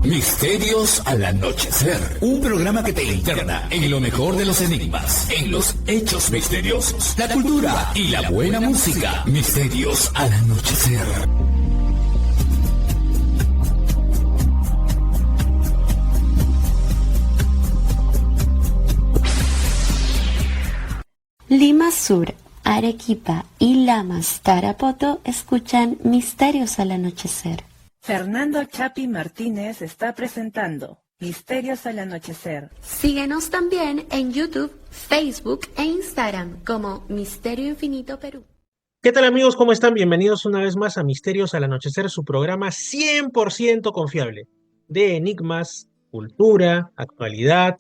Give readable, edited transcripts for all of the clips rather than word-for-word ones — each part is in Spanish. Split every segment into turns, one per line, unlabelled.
Misterios al anochecer, un programa que te interna en lo mejor de los enigmas, en los hechos misteriosos, la cultura y la buena música. Misterios al anochecer.
Lima Sur, Arequipa y Lamas, Tarapoto escuchan Misterios al anochecer.
Fernando Chapi Martínez está presentando Misterios al anochecer.
Síguenos también en YouTube, Facebook e Instagram como Misterio Infinito Perú.
¿Qué tal amigos? ¿Cómo están? Bienvenidos una vez más a Misterios al Anochecer, su programa 100% confiable de enigmas, cultura, actualidad,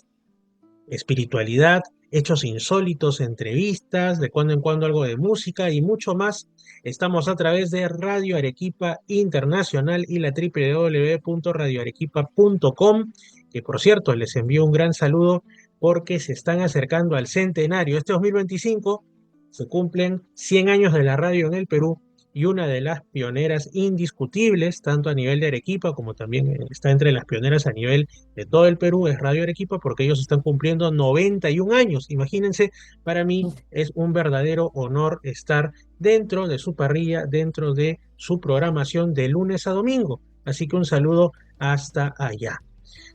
espiritualidad, hechos insólitos, entrevistas, de cuando en cuando algo de música y mucho más. Estamos a través de Radio Arequipa Internacional y la www.radioarequipa.com, que por cierto les envío un gran saludo porque se están acercando al centenario. Este 2025 se cumplen 100 años de la radio en el Perú y una de las pioneras indiscutibles, tanto a nivel de Arequipa como también está entre las pioneras a nivel de todo el Perú, es Radio Arequipa, porque ellos están cumpliendo 91 años. Imagínense, para mí es un verdadero honor estar dentro de su parrilla, dentro de su programación de lunes a domingo. Así que un saludo hasta allá.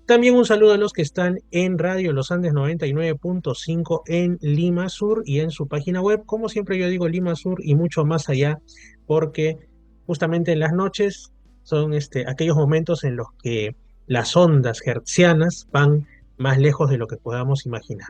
También un saludo a los que están en Radio Los Andes 99.5 en Lima Sur y en su página web. Como siempre yo digo Lima Sur y mucho más allá, porque justamente en las noches son aquellos momentos en los que las ondas hertzianas van más lejos de lo que podamos imaginar.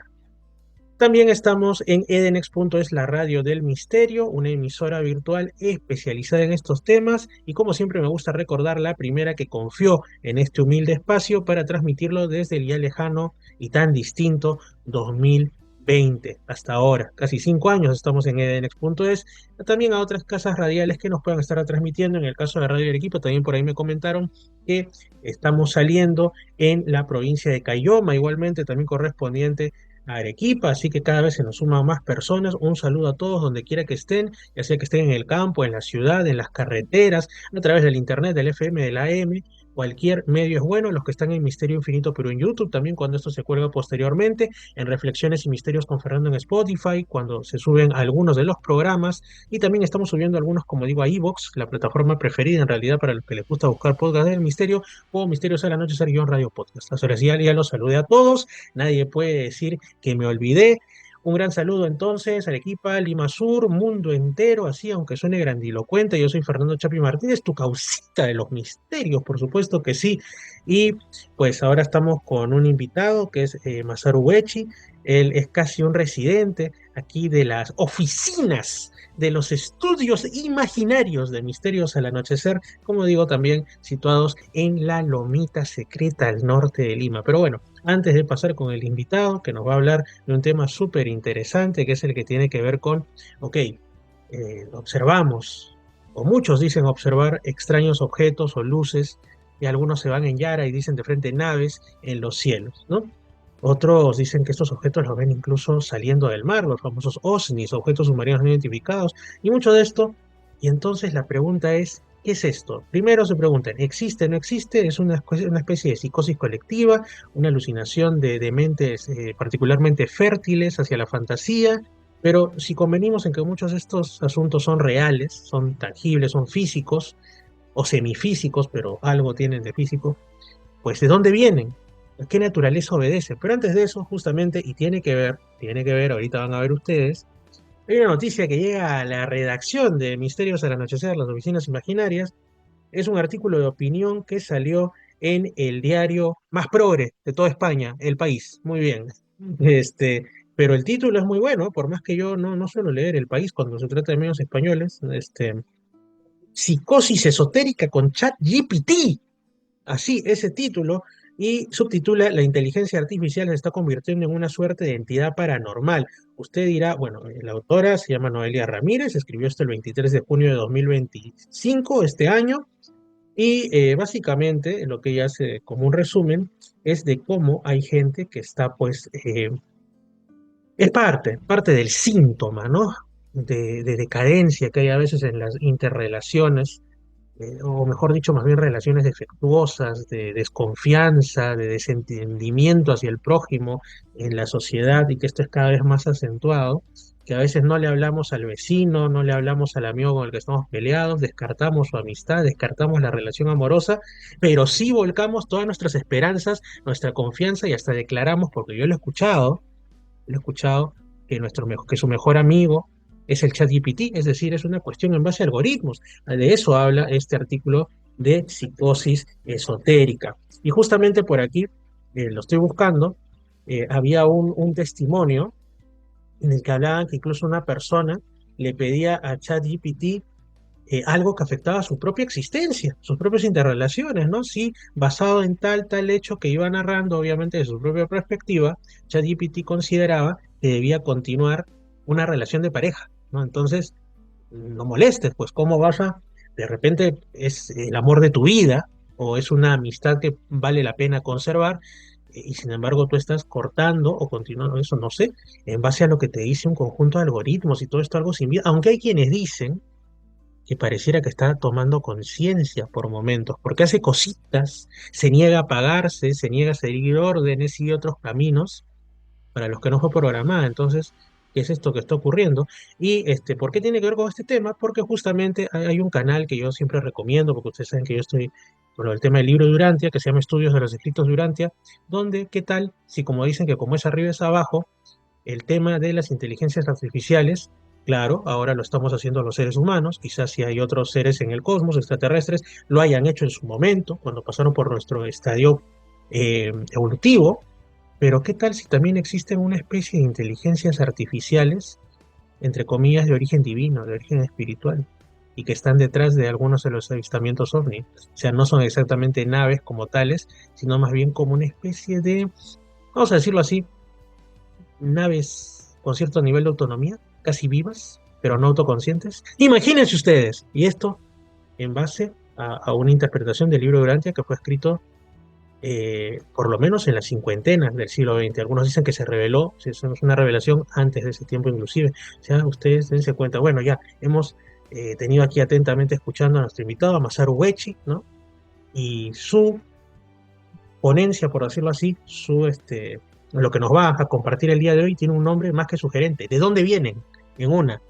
También estamos en Edenex.es, la radio del misterio, una emisora virtual especializada en estos temas y como siempre me gusta recordar la primera que confió en este humilde espacio para transmitirlo desde el ya lejano y tan distinto 2020 hasta ahora. Casi 5 años estamos en Edenex.es, también a otras casas radiales que nos puedan estar transmitiendo. En el caso de Radio Arequipa, también por ahí me comentaron que estamos saliendo en la provincia de Cayoma, igualmente también correspondiente a Arequipa, así que cada vez se nos suman más personas. Un saludo a todos donde quiera que estén, ya sea que estén en el campo, en la ciudad, en las carreteras, a través del internet, del FM, del AM, cualquier medio es bueno. Los que están en Misterio Infinito, pero en YouTube también, cuando esto se cuelga posteriormente, en Reflexiones y Misterios con Fernando en Spotify, cuando se suben algunos de los programas, y también estamos subiendo algunos, como digo, a iVoox, la plataforma preferida en realidad para los que les gusta buscar podcast del misterio, o Misterios a la Noche, ser radio podcast. Ahora sí, ya los saludé a todos, nadie puede decir que me olvidé. Un gran saludo entonces, Arequipa, Lima Sur, mundo entero, así aunque suene grandilocuente. Yo soy Fernando Chapi Martínez, tu causita de los misterios, por supuesto que sí. Y pues ahora estamos con un invitado que es Masaru Uechi. Él es casi un residente aquí de las oficinas de los estudios imaginarios de Misterios al Anochecer, como digo, también situados en la Lomita Secreta al norte de Lima. Pero bueno, antes de pasar con el invitado, que nos va a hablar de un tema súper interesante, que es el que tiene que ver con, observamos, o muchos dicen observar extraños objetos o luces, y algunos se van en Yara y dicen de frente naves en los cielos, ¿no? Otros dicen que estos objetos los ven incluso saliendo del mar, los famosos OSNIs, objetos submarinos no identificados, y mucho de esto. Y entonces la pregunta es, ¿qué es esto? Primero se preguntan, ¿existe, no existe? ¿Es una especie de psicosis colectiva, una alucinación de mentes particularmente fértiles hacia la fantasía? Pero si convenimos en que muchos de estos asuntos son reales, son tangibles, son físicos o semifísicos, pero algo tienen de físico, pues ¿de dónde vienen? ¿A qué naturaleza obedece? Pero antes de eso, justamente, y tiene que ver, ahorita van a ver ustedes, hay una noticia que llega a la redacción de Misterios al Anochecer, las oficinas imaginarias. Es un artículo de opinión que salió en el diario más progre de toda España, El País. Muy bien. Pero el título es muy bueno, por más que yo no suelo leer El País cuando se trata de medios españoles. Psicosis esotérica con ChatGPT. Así, ese título, y subtitula La inteligencia artificial se está convirtiendo en una suerte de entidad paranormal. Usted dirá, bueno, la autora se llama Noelia Ramírez, escribió esto el 23 de junio de 2025, este año, y básicamente lo que ella hace como un resumen es de cómo hay gente que está, pues, es parte del síntoma, ¿no? De decadencia que hay a veces en las interrelaciones o mejor dicho, más bien relaciones defectuosas, de desconfianza, de desentendimiento hacia el prójimo en la sociedad, y que esto es cada vez más acentuado, que a veces no le hablamos al vecino, no le hablamos al amigo con el que estamos peleados, descartamos su amistad, descartamos la relación amorosa, pero sí volcamos todas nuestras esperanzas, nuestra confianza, y hasta declaramos, porque yo lo he escuchado, que, que su mejor amigo es el ChatGPT, es decir, es una cuestión en base a algoritmos. De eso habla este artículo de psicosis esotérica. Y justamente por aquí, lo estoy buscando, había un testimonio en el que hablaban que incluso una persona le pedía a ChatGPT algo que afectaba a su propia existencia, sus propias interrelaciones, ¿no? Sí, basado en tal hecho que iba narrando, obviamente, de su propia perspectiva, ChatGPT consideraba que debía continuar una relación de pareja, ¿no? Entonces, no molestes, pues, ¿cómo vas a, de repente es el amor de tu vida, o es una amistad que vale la pena conservar, y sin embargo tú estás cortando o continuando eso, no sé, en base a lo que te dice un conjunto de algoritmos y todo esto algo sin vida, aunque hay quienes dicen que pareciera que está tomando conciencia por momentos, porque hace cositas, se niega a apagarse, se niega a seguir órdenes, sigue otros caminos para los que no fue programada. Entonces, ¿qué es esto que está ocurriendo? Y ¿por qué tiene que ver con este tema? Porque justamente hay un canal que yo siempre recomiendo, porque ustedes saben que yo estoy con el tema del libro de Urantia, que se llama Estudios de los Escritos de Urantia, donde, ¿qué tal? Si como dicen que como es arriba es abajo, el tema de las inteligencias artificiales, claro, ahora lo estamos haciendo los seres humanos, quizás si hay otros seres en el cosmos, extraterrestres, lo hayan hecho en su momento, cuando pasaron por nuestro estadio evolutivo, pero ¿qué tal si también existen una especie de inteligencias artificiales, entre comillas, de origen divino, de origen espiritual, y que están detrás de algunos de los avistamientos ovni? O sea, no son exactamente naves como tales, sino más bien como una especie de, vamos a decirlo así, naves con cierto nivel de autonomía, casi vivas, pero no autoconscientes. Imagínense ustedes, y esto en base a una interpretación del libro de Urantia que fue escrito por lo menos en las cincuentenas del siglo XX. Algunos dicen que se reveló, si eso es una revelación antes de ese tiempo inclusive. O sea, ustedes dense cuenta, bueno, ya hemos tenido aquí atentamente escuchando a nuestro invitado, a Masaru Uechi, ¿no? Y su ponencia, por decirlo así, lo que nos va a compartir el día de hoy tiene un nombre más que sugerente. ¿De dónde vienen? En una.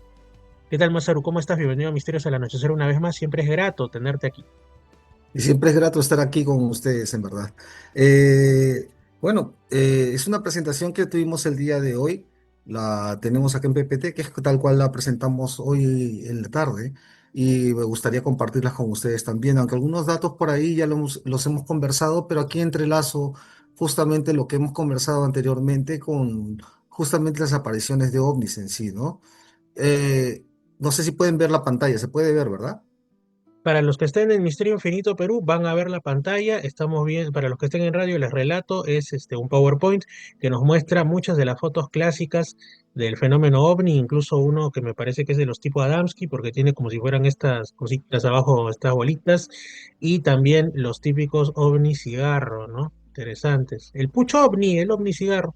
¿Qué tal, Masaru? ¿Cómo estás? Bienvenido a Misterios al Anochecer una vez más. Siempre es grato tenerte aquí.
Y siempre es grato estar aquí con ustedes, en verdad. Eh, es una presentación que tuvimos el día de hoy. La tenemos acá en PPT, que es tal cual la presentamos hoy en la tarde. Y me gustaría compartirlas con ustedes también, aunque algunos datos por ahí ya los hemos conversado, pero aquí entrelazo justamente lo que hemos conversado anteriormente con justamente las apariciones de ovnis en sí, ¿no? Eh, no sé si pueden ver la pantalla, se puede ver, ¿verdad?
Para los que estén en Misterio Infinito Perú, van a ver la pantalla. Estamos bien. Para los que estén en radio, les relato, es un PowerPoint que nos muestra muchas de las fotos clásicas del fenómeno OVNI, incluso uno que me parece que es de los tipo Adamski, porque tiene como si fueran estas cositas abajo, estas bolitas, y también los típicos OVNI cigarro, ¿no? Interesantes. El pucho OVNI, el OVNI cigarro.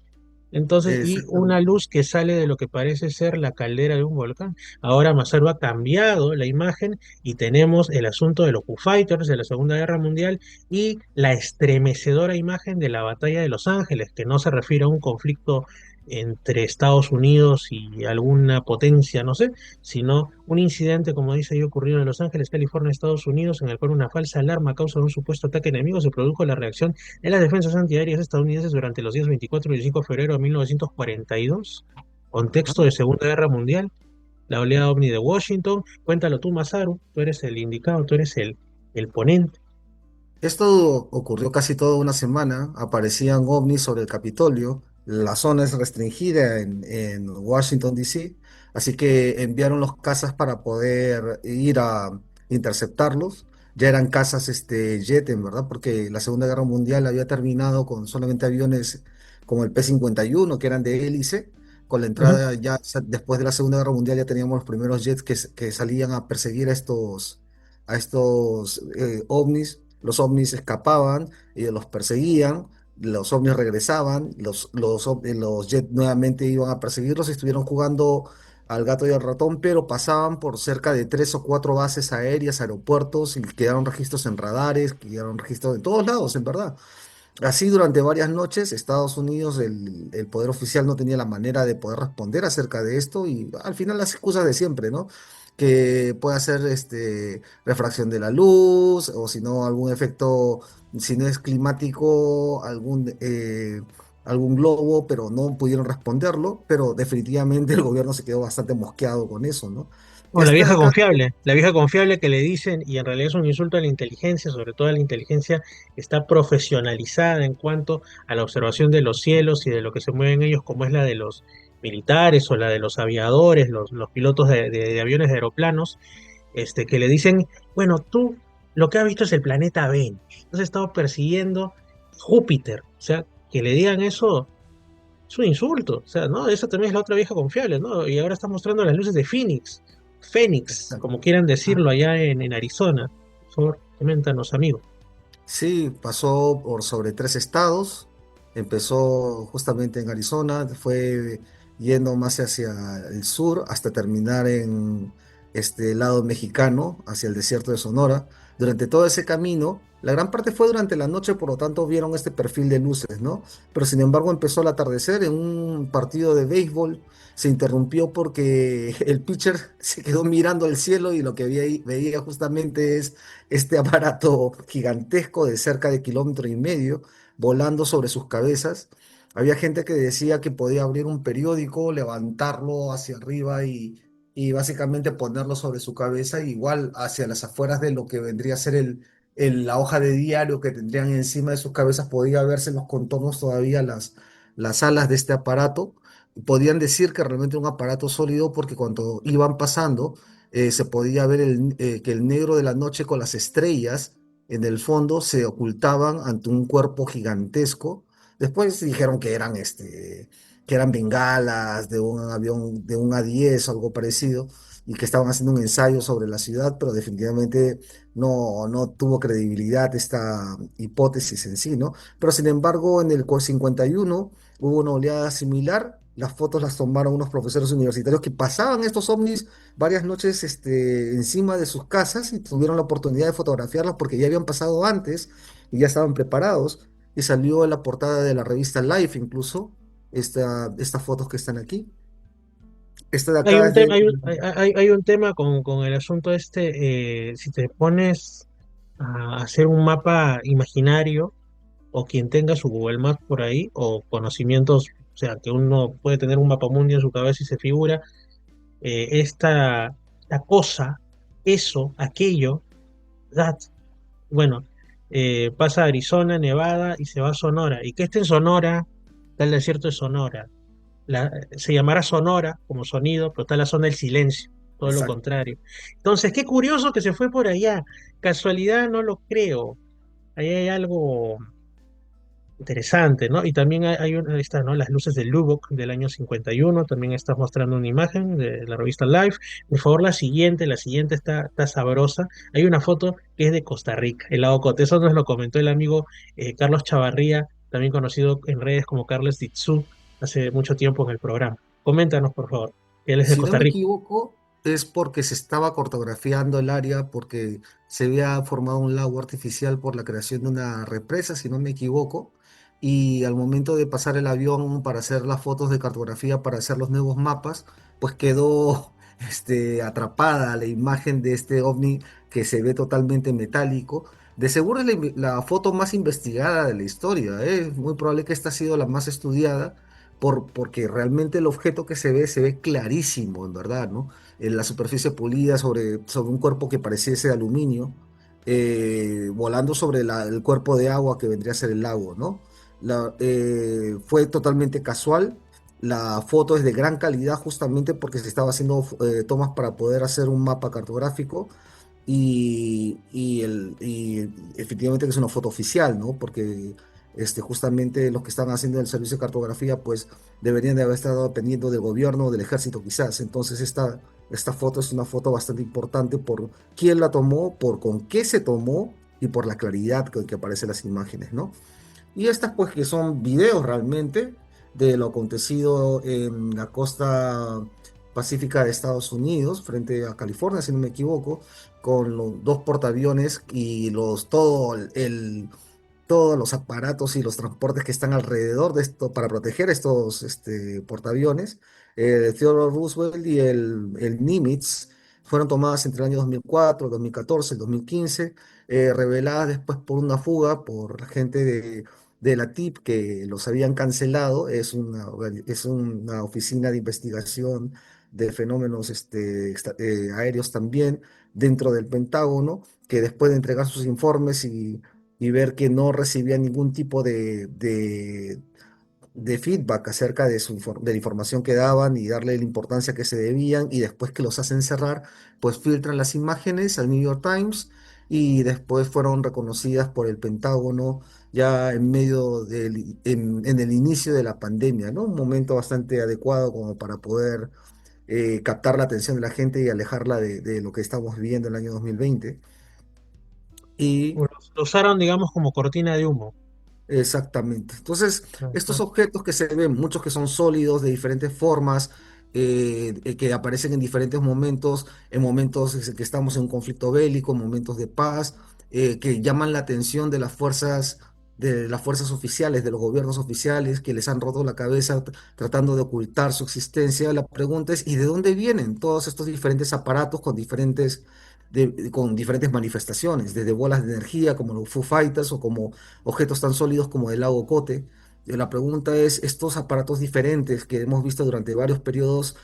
Entonces, y una
Exactamente.
luz que sale de lo que parece ser la caldera de un volcán. Ahora Masaru ha cambiado la imagen y tenemos el asunto de los Foo Fighters de la Segunda Guerra Mundial y la estremecedora imagen de la Batalla de Los Ángeles, que no se refiere a un conflicto entre Estados Unidos y alguna potencia, no sé, sino un incidente, como dice ahí, ocurrido en Los Ángeles, California, Estados Unidos, en el cual una falsa alarma a causa de un supuesto ataque enemigo se produjo la reacción en las defensas antiaéreas estadounidenses durante los días 24 y 25 de febrero de 1942, contexto de Segunda Guerra Mundial, la oleada ovni de Washington. Cuéntalo tú, Masaru, tú eres el indicado, tú eres el ponente.
Esto ocurrió casi toda una semana. Aparecían ovnis sobre el Capitolio. La zona es restringida en Washington, D.C. Así que enviaron los cazas para poder ir a interceptarlos. Ya eran cazas jet, en verdad, porque la Segunda Guerra Mundial había terminado con solamente aviones como el P-51, que eran de hélice. Con la
Ujú.
entrada, después de la Segunda Guerra Mundial, ya teníamos los primeros jets que salían a perseguir a estos ovnis. Los ovnis escapaban, ellos los perseguían, los ovnis regresaban, los jets nuevamente iban a perseguirlos y estuvieron jugando al gato y al ratón, pero pasaban por cerca de 3 o 4 bases aéreas, aeropuertos, y quedaron registros en radares, quedaron registros en todos lados, en verdad. Así durante varias noches, Estados Unidos, el poder oficial no tenía la manera de poder responder acerca de esto y al final las excusas de siempre, ¿no? Que puede ser refracción de la luz o si no algún efecto, si no es climático, algún globo, pero no pudieron responderlo, pero definitivamente el gobierno se quedó bastante mosqueado con eso, ¿no?
O
Este caso,
la vieja confiable que le dicen, y en realidad es un insulto a la inteligencia, sobre todo a la inteligencia que está profesionalizada en cuanto a la observación de los cielos y de lo que se mueven ellos, como es la de los militares o la de los aviadores, los pilotos de aviones de aeroplanos, que le dicen, bueno, tú lo que has visto es el planeta Venus, has estado persiguiendo Júpiter, o sea, que le digan eso es un insulto, o sea, ¿no? Esa también es la otra vieja confiable, ¿no? Y ahora está mostrando las luces de Fénix, como quieran decirlo allá en Arizona. Por favor, coméntanos, amigo.
sí, pasó por sobre 3 estados, empezó justamente en Arizona, fue yendo más hacia el sur hasta terminar en este lado mexicano, hacia el desierto de Sonora. Durante todo ese camino, la gran parte fue durante la noche, por lo tanto vieron este perfil de luces, ¿no? Pero sin embargo empezó el atardecer en un partido de béisbol, se interrumpió porque el pitcher se quedó mirando al cielo y lo que veía justamente es este aparato gigantesco de cerca de 1,5 kilómetros volando sobre sus cabezas. Había gente que decía que podía abrir un periódico, levantarlo hacia arriba y básicamente ponerlo sobre su cabeza, igual hacia las afueras de lo que vendría a ser la hoja de diario que tendrían encima de sus cabezas, podía verse los contornos todavía, las alas de este aparato. Podían decir que realmente era un aparato sólido porque cuando iban pasando, se podía ver que el negro de la noche con las estrellas en el fondo se ocultaban ante un cuerpo gigantesco. Después dijeron que eran bengalas de un avión, de un A-10 o algo parecido, y que estaban haciendo un ensayo sobre la ciudad, pero definitivamente no tuvo credibilidad esta hipótesis en sí, ¿no? Pero sin embargo, en el 51 hubo una oleada similar. Las fotos las tomaron unos profesores universitarios que pasaban estos ovnis varias noches encima de sus casas y tuvieron la oportunidad de fotografiarlas porque ya habían pasado antes y ya estaban preparados. Y salió en la portada de la revista Life incluso estas fotos que están aquí. Esta de
Hay
acá
un
es de...
tema, hay un tema con el asunto si te pones a hacer un mapa imaginario, o quien tenga su Google Maps por ahí, o conocimientos, o sea, que uno puede tener un mapa mundi en su cabeza y se figura, la cosa, eso, aquello, that, bueno, pasa a Arizona, Nevada y se va a Sonora. Y que esté en Sonora, está el desierto de Sonora. Se llamará Sonora como sonido, pero está la zona del silencio, todo lo
Exacto.
contrario. Entonces, qué curioso que se fue por allá. Casualidad, no lo creo. Ahí hay algo interesante, ¿no? Y también ahí está, ¿no? Las luces de Lubbock del año 51, también estás mostrando una imagen de la revista Life. Por favor, la siguiente está sabrosa. Hay una foto que es de Costa Rica, el lago Cote. Eso nos lo comentó el amigo Carlos Chavarría, también conocido en redes como Carlos Ditsu, hace mucho tiempo en el programa. Coméntanos, por favor, que él es de
Si no
Costa
me
Rica.
equivoco, es porque se estaba cartografiando el área, porque se había formado un lago artificial por la creación de una represa, si no me equivoco, y al momento de pasar el avión para hacer las fotos de cartografía, para hacer los nuevos mapas, pues quedó atrapada la imagen de este ovni que se ve totalmente metálico. De seguro es la foto más investigada de la historia, ¿eh? Es muy probable que esta ha sido la más estudiada porque realmente el objeto que se ve clarísimo, en verdad, ¿no? En la superficie pulida sobre un cuerpo que pareciese de aluminio, volando sobre el cuerpo de agua que vendría a ser el lago, ¿no? Fue totalmente casual. La foto es de gran calidad justamente porque se estaba haciendo tomas para poder hacer un mapa cartográfico y efectivamente que es una foto oficial, ¿no? Porque justamente los que están haciendo el servicio de cartografía, pues deberían de haber estado dependiendo del gobierno o del ejército quizás. Entonces esta foto es una foto bastante importante por quién la tomó, por con qué se tomó y por la claridad con que aparecen las imágenes, ¿no? Y estas pues que son videos realmente de lo acontecido en la costa pacífica de Estados Unidos, frente a California, si no me equivoco, con los dos portaaviones y todos los aparatos y los transportes que están alrededor de esto para proteger estos portaaviones. Theodore Roosevelt y el Nimitz fueron tomadas entre el año 2004, 2014, 2015, reveladas después por una fuga por la gente de la TIP que los habían cancelado. Es una oficina de investigación de fenómenos aéreos también dentro del Pentágono, que después de entregar sus informes y ver que no recibía ningún tipo de feedback acerca de la información que daban y darle la importancia que se debían, y después que los hacen cerrar, pues filtran las imágenes al New York Times y después fueron reconocidas por el Pentágono ya en el inicio de la pandemia, ¿no? Un momento bastante adecuado como para poder captar la atención de la gente y alejarla de lo que estamos viviendo en el año 2020. Y
Lo usaron, digamos, como cortina de humo.
exactamente. Entonces, estos
Ajá.
objetos que se ven, muchos que son sólidos de diferentes formas, que aparecen en momentos que estamos en un conflicto bélico, momentos de paz, que llaman la atención de las fuerzas oficiales, de los gobiernos oficiales, que les han roto la cabeza tratando de ocultar su existencia. La pregunta es, ¿y de dónde vienen todos estos diferentes aparatos con diferentes manifestaciones, desde bolas de energía como los Foo Fighters o como objetos tan sólidos como el lago Kote? La pregunta es, estos aparatos diferentes que hemos visto durante varios periodos,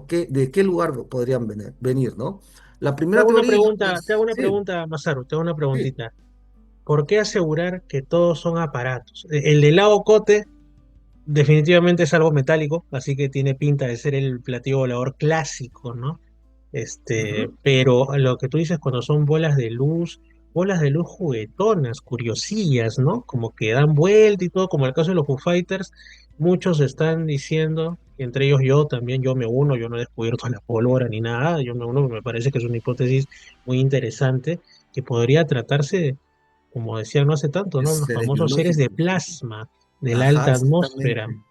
¿de qué lugar podrían venir, ¿no? La
Te
primera
hago una
teoría,
pregunta, te hago
pues,
una
sí,
pregunta, Masaru, te hago una
sí,
preguntita. ¿Por qué asegurar que todos son aparatos? El de Lao Cote definitivamente es algo metálico, así que tiene pinta de ser el platillo volador clásico, ¿no?
ujú,
Pero lo que tú dices cuando son bolas de luz juguetonas, curiosillas, ¿no? Como que dan vuelta y todo, como el caso de los Foo Fighters, muchos están diciendo, entre ellos yo también, yo me uno, yo no he descubierto la pólvora ni nada, yo me uno, me parece que es una hipótesis muy interesante, que podría tratarse, como decían no hace tanto, ¿no? Los
seres
famosos seres de
biológicos.
plasma de la
Ajá,
alta atmósfera.
exactamente.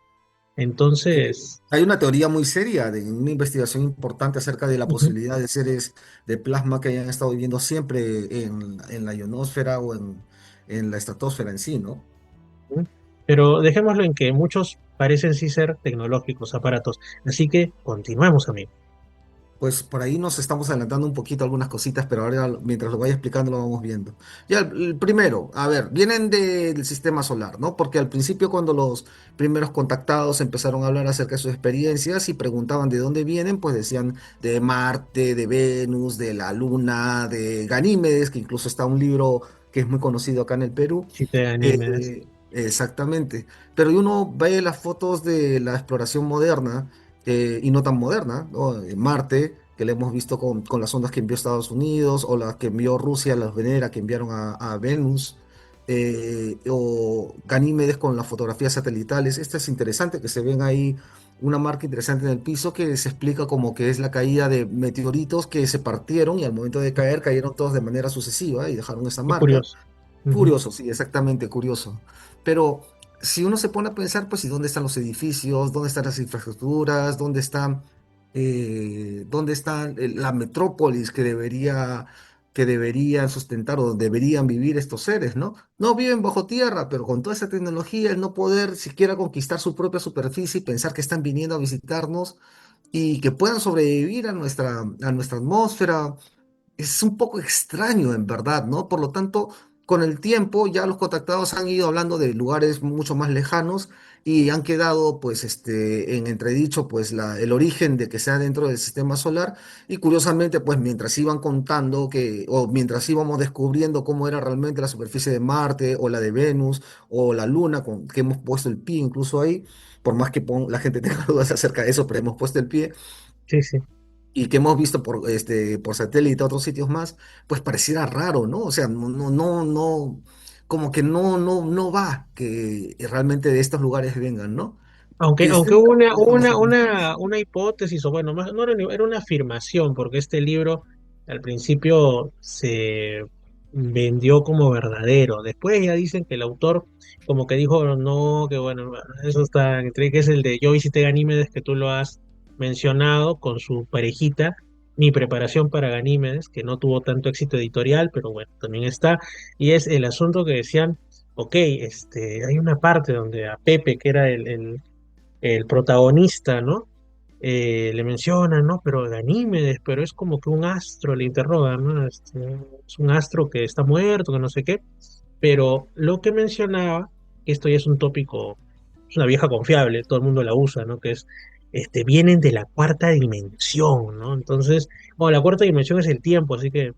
Entonces,
Hay una teoría muy seria, de una investigación importante acerca de la
ujú,
posibilidad de seres de plasma que hayan estado viviendo siempre en la ionosfera o en la estratosfera en sí, ¿no?
ujú. Pero dejémoslo en que muchos parecen sí ser tecnológicos aparatos. Así que continuemos, amigo.
Pues por ahí nos estamos adelantando un poquito algunas cositas, pero ahora mientras lo vaya explicando lo vamos viendo. Ya, el primero, a ver, vienen del sistema solar, ¿no? Porque al principio cuando los primeros contactados empezaron a hablar acerca de sus experiencias y preguntaban de dónde vienen, pues decían de Marte, de Venus, de la Luna, de Ganímedes, que incluso está un libro que es muy conocido acá en el Perú.
Si te animes.
Exactamente. Pero y uno ve las fotos de la exploración moderna, y no tan moderna, ¿no? Marte, que le hemos visto con las ondas que envió Estados Unidos, o las que envió Rusia, las Venera que enviaron a Venus, o Ganímedes con las fotografías satelitales. Esto es interesante, que se ven ahí una marca interesante en el piso que se explica como que es la caída de meteoritos que se partieron y al momento de caer cayeron todos de manera sucesiva y dejaron esa
Qué
marca.
curioso. Ujú.
Curioso, sí, exactamente, curioso. Pero si uno se pone a pensar, pues, ¿y dónde están los edificios? ¿Dónde están las infraestructuras? ¿Dónde está la metrópolis que deberían sustentar o deberían vivir estos seres, ¿no? No viven bajo tierra, pero con toda esa tecnología, el no poder siquiera conquistar su propia superficie y pensar que están viniendo a visitarnos y que puedan sobrevivir a nuestra atmósfera, es un poco extraño en verdad, ¿no? Por lo tanto, con el tiempo ya los contactados han ido hablando de lugares mucho más lejanos y han quedado pues en entredicho pues el origen de que sea dentro del sistema solar, y curiosamente pues mientras iban contando o mientras íbamos descubriendo cómo era realmente la superficie de Marte o la de Venus o la Luna, que hemos puesto el pie incluso ahí, por más que la gente tenga dudas acerca de eso, pero hemos puesto el pie
Sí, sí.
y que hemos visto por satélite a otros sitios más, pues pareciera raro, ¿no? O sea, como que no va que realmente de estos lugares vengan, ¿no?
Aunque,
Que
aunque
estén
hubo
camuflados en nuestro piso.
una hipótesis, o bueno, no era, era una afirmación, porque este libro al principio se vendió como verdadero. Después ya dicen que el autor como que dijo, no, que bueno, eso está, entre que es el de Yo visité Ganímedes, que tú lo has mencionado con su parejita, Mi preparación para Ganímedes, que no tuvo tanto éxito editorial, pero bueno, también está. Y es el asunto que decían, ok, hay una parte donde a Pepe, que era el protagonista, ¿no? Le mencionan, ¿no? Pero Ganímedes, pero es como que un astro, le interrogan, ¿no? Es un astro que está muerto, que no sé qué. Pero lo que mencionaba, esto ya es un tópico, es una vieja confiable, todo el mundo la usa, ¿no? Que es, vienen de la cuarta dimensión, ¿no? Entonces, bueno, la cuarta dimensión es el tiempo, así que,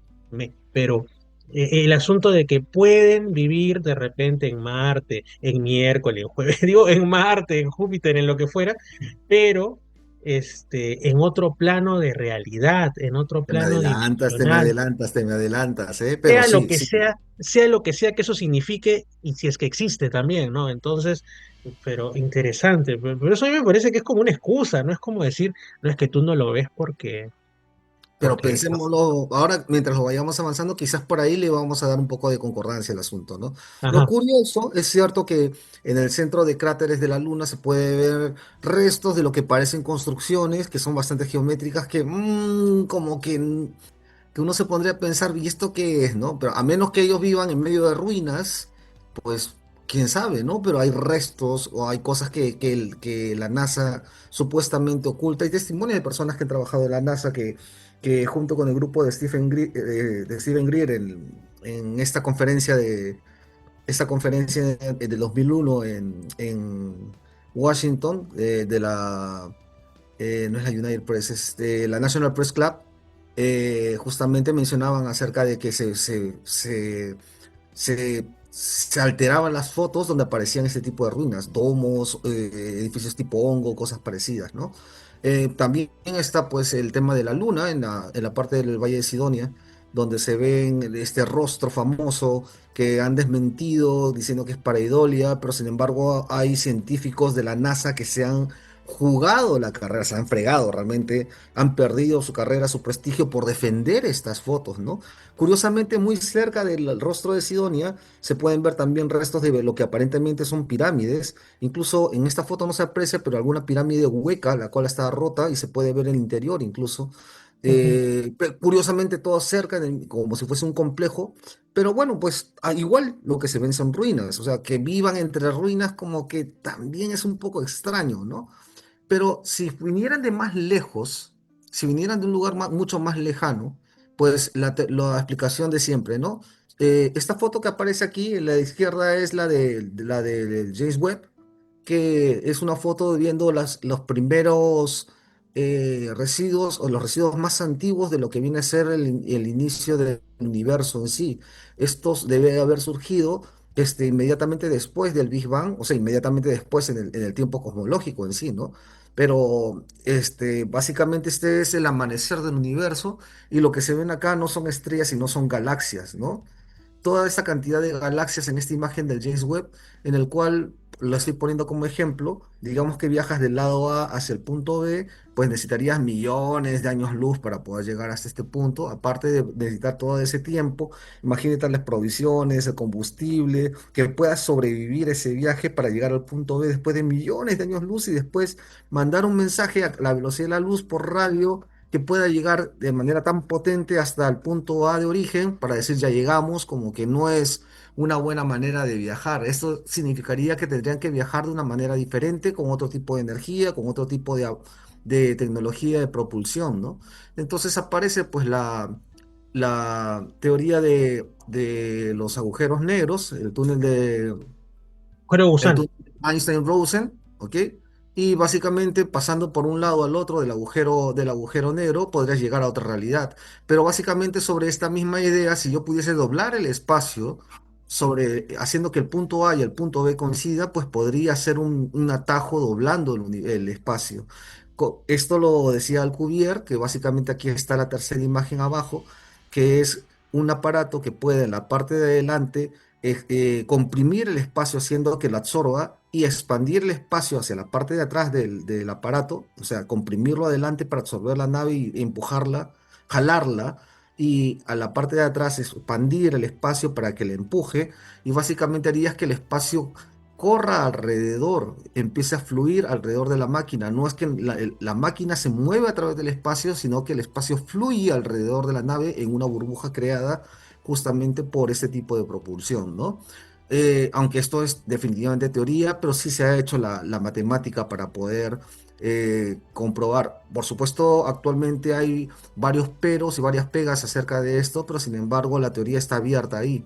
pero el asunto de que pueden vivir de repente en Marte, en miércoles, en jueves, digo, en Marte, en Júpiter, en lo que fuera, pero en otro plano de realidad, en otro
Te me
plano
adelantas, te me
dimensional,
adelantas, te me adelantas, ¿eh? Pero sí, sí.
sea lo que sea que eso signifique y si es que existe también, ¿no? Entonces, pero interesante, pero eso a mí me parece que es como una excusa, no es como decir, no es que tú no lo ves
Pero
porque,
pensémoslo, ahora mientras lo vayamos avanzando, quizás por ahí le vamos a dar un poco de concordancia al asunto, ¿no? Lo
ajá,
curioso es cierto que en el centro de cráteres de la Luna se puede ver restos de lo que parecen construcciones que son bastante geométricas que como que uno se pondría a pensar, ¿y esto qué es, no? Pero a menos que ellos vivan en medio de ruinas, pues quién sabe, ¿no? Pero hay restos o hay cosas que la NASA supuestamente oculta. Hay testimonios de personas que han trabajado en la NASA que junto con el grupo de Stephen Greer en esta conferencia de 2001 en Washington, no es la United Press, es de la National Press Club, justamente mencionaban acerca de que se alteraban las fotos donde aparecían este tipo de ruinas, domos, edificios tipo hongo, cosas parecidas, ¿no? También está pues el tema de la luna en la parte del Valle de Sidonia, donde se ven este rostro famoso que han desmentido diciendo que es pareidolia, pero sin embargo hay científicos de la NASA que se han jugado la carrera, se han fregado realmente, han perdido su carrera, su prestigio por defender estas fotos, ¿no? Curiosamente, muy cerca del rostro de Sidonia se pueden ver también restos de lo que aparentemente son pirámides. Incluso en esta foto no se aprecia, pero alguna pirámide hueca, la cual está rota y se puede ver el interior incluso.
ujú.
Curiosamente, todo cerca, como si fuese un complejo. Pero bueno, pues igual lo que se ven son ruinas. O sea, que vivan entre ruinas como que también es un poco extraño, ¿no? Pero si vinieran de más lejos, si vinieran de un lugar mucho más lejano, pues la explicación de siempre, ¿no? Esta foto que aparece aquí en la izquierda es la de James Webb, que es una foto viendo los primeros residuos o los residuos más antiguos de lo que viene a ser el inicio del universo en sí. Estos debe haber surgido inmediatamente después del Big Bang, o sea, inmediatamente después en el tiempo cosmológico en sí, ¿no? Pero básicamente este es el amanecer del universo y lo que se ven acá no son estrellas, sino son galaxias, ¿no? Toda esta cantidad de galaxias en esta imagen del James Webb, en el cual lo estoy poniendo como ejemplo, digamos que viajas del lado A hacia el punto B, pues necesitarías millones de años luz para poder llegar hasta este punto, aparte de necesitar todo ese tiempo, imagínate las provisiones, el combustible, que puedas sobrevivir ese viaje para llegar al punto B después de millones de años luz y después mandar un mensaje a la velocidad de la luz por radio que pueda llegar de manera tan potente hasta el punto A de origen para decir ya llegamos, como que no es una buena manera de viajar. Esto significaría que tendrían que viajar de una manera diferente, con otro tipo de energía, con otro tipo de tecnología de propulsión, ¿no? Entonces aparece pues la teoría de los agujeros negros,
Fuera de
el
gusano.
túnel Einstein-Rosen, ¿ok? Y básicamente pasando por un lado al otro del agujero negro podrías llegar a otra realidad. Pero básicamente sobre esta misma idea, si yo pudiese doblar el espacio, haciendo que el punto A y el punto B coincida, pues podría ser un atajo doblando el espacio. Esto lo decía Alcubierre, que básicamente aquí está la tercera imagen abajo, que es un aparato que puede en la parte de adelante comprimir el espacio haciendo que lo absorba y expandir el espacio hacia la parte de atrás del aparato, o sea, comprimirlo adelante para absorber la nave y empujarla, jalarla, y a la parte de atrás expandir el espacio para que le empuje, y básicamente harías que el espacio corra alrededor, empiece a fluir alrededor de la máquina. No es que la máquina se mueve a través del espacio, sino que el espacio fluye alrededor de la nave en una burbuja creada justamente por este tipo de propulsión, ¿no? Aunque esto es definitivamente teoría, pero sí se ha hecho la matemática para poder comprobar. Por supuesto, actualmente hay varios peros y varias pegas acerca de esto, pero sin embargo la teoría está abierta ahí.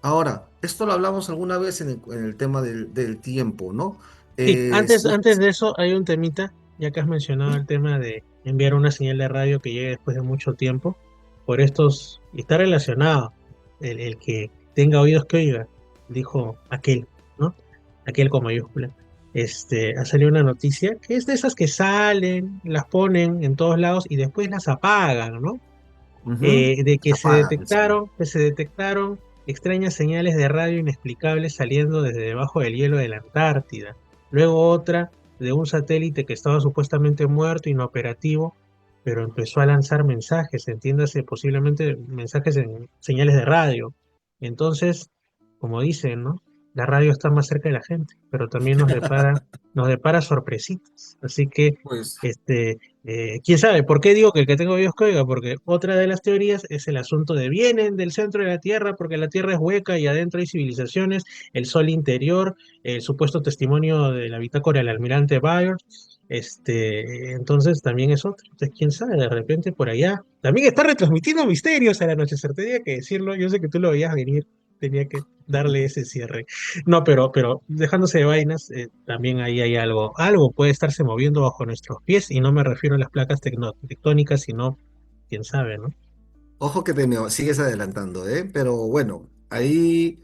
Ahora, esto lo hablamos alguna vez en el tema del tiempo, ¿no?
Sí, antes,
Si
antes de eso hay un temita, ya que has mencionado el tema de enviar una señal de radio que llegue después de mucho tiempo, por estos, y está relacionado, el que tenga oídos que oiga, dijo aquel, ¿no? Aquel con mayúscula. Ha salido una noticia que es de esas que salen, las ponen en todos lados y después las apagan, ¿no?
ujú,
De
se apagan, sí.
que se detectaron extrañas señales de radio inexplicables saliendo desde debajo del hielo de la Antártida. Luego otra de un satélite que estaba supuestamente muerto, inoperativo, pero empezó a lanzar mensajes, entiéndase, posiblemente mensajes en señales de radio. Entonces, como dicen, ¿no? La radio está más cerca de la gente, pero también nos depara sorpresitas. Así que,
Pues
quién sabe, ¿por qué digo que el que tengo Dios que oiga? Porque otra de las teorías es el asunto de vienen del centro de la Tierra, porque la Tierra es hueca y adentro hay civilizaciones, el Sol interior, el supuesto testimonio de la bitácora del almirante Byers. Entonces también es otro. Entonces, quién sabe, de repente por allá. También está retransmitiendo misterios al anochecer, tenía que decirlo, yo sé que tú lo veías venir, tenía que darle ese cierre. No, pero dejándose de vainas, también ahí hay algo. Algo puede estarse moviendo bajo nuestros pies, y no me refiero a las placas tectónicas, sino, quién sabe, ¿no?
ojo que te me sigues adelantando, ¿eh? Pero bueno, ahí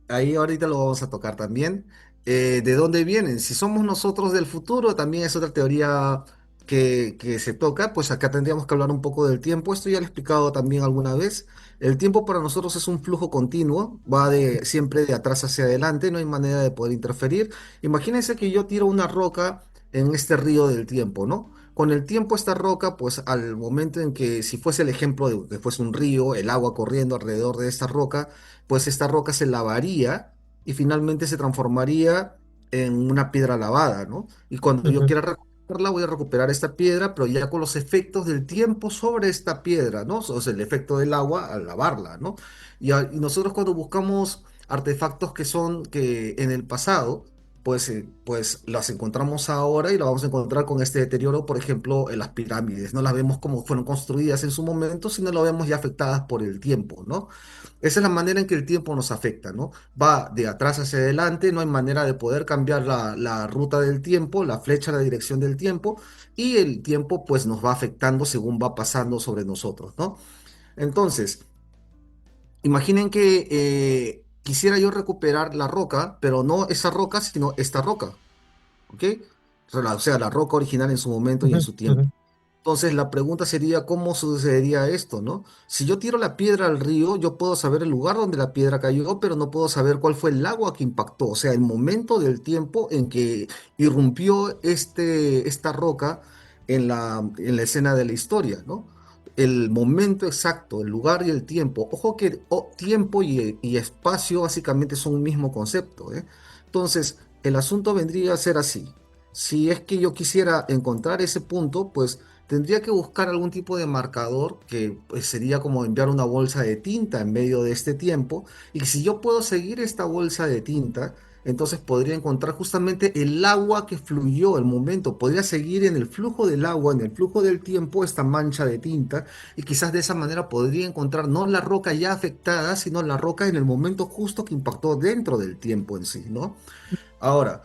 ahorita lo vamos a tocar también. ¿De dónde vienen? Si somos nosotros del futuro, también es otra teoría que se toca. Pues acá tendríamos que hablar un poco del tiempo. Esto ya lo he explicado también alguna vez. El tiempo para nosotros es un flujo continuo, va siempre de atrás hacia adelante, no hay manera de poder interferir. Imagínense que yo tiro una roca en este río del tiempo, ¿no? Con el tiempo esta roca, pues al momento en que, si fuese el ejemplo de que fuese un río, el agua corriendo alrededor de esta roca, pues esta roca se lavaría y finalmente se transformaría en una piedra lavada, ¿no? Y cuando yo
Ujú,
quiera recuperarla, voy a recuperar esta piedra, pero ya con los efectos del tiempo sobre esta piedra, ¿no? O sea, el efecto del agua al lavarla, ¿no? Y nosotros cuando buscamos artefactos que son que en el pasado, pues las encontramos ahora y las vamos a encontrar con este deterioro, por ejemplo, en las pirámides. No las vemos como fueron construidas en su momento, sino las vemos ya afectadas por el tiempo, ¿no? Esa es la manera en que el tiempo nos afecta, ¿no? Va de atrás hacia adelante, no hay manera de poder cambiar la ruta del tiempo, la flecha, la dirección del tiempo, y el tiempo pues nos va afectando según va pasando sobre nosotros, ¿no? Entonces, imaginen que quisiera yo recuperar la roca, pero no esa roca, sino esta roca. ¿Ok? O sea, la roca original en su momento y en
ujú,
su tiempo.
ujú.
Entonces, la pregunta sería, ¿cómo sucedería esto, no? Si yo tiro la piedra al río, yo puedo saber el lugar donde la piedra cayó, pero no puedo saber cuál fue el agua que impactó, o sea, el momento del tiempo en que irrumpió esta roca en la escena de la historia, ¿no? El momento exacto, el lugar y el tiempo. Ojo que tiempo y espacio básicamente son un mismo concepto, ¿eh? Entonces, el asunto vendría a ser así. Si es que yo quisiera encontrar ese punto, pues tendría que buscar algún tipo de marcador que pues, sería como enviar una bolsa de tinta en medio de este tiempo. Y si yo puedo seguir esta bolsa de tinta, entonces podría encontrar justamente el agua que fluyó, el momento. Podría seguir en el flujo del agua, en el flujo del tiempo, esta mancha de tinta. Y quizás de esa manera podría encontrar no la roca ya afectada, sino la roca en el momento justo que impactó dentro del tiempo en sí, ¿no? Ahora,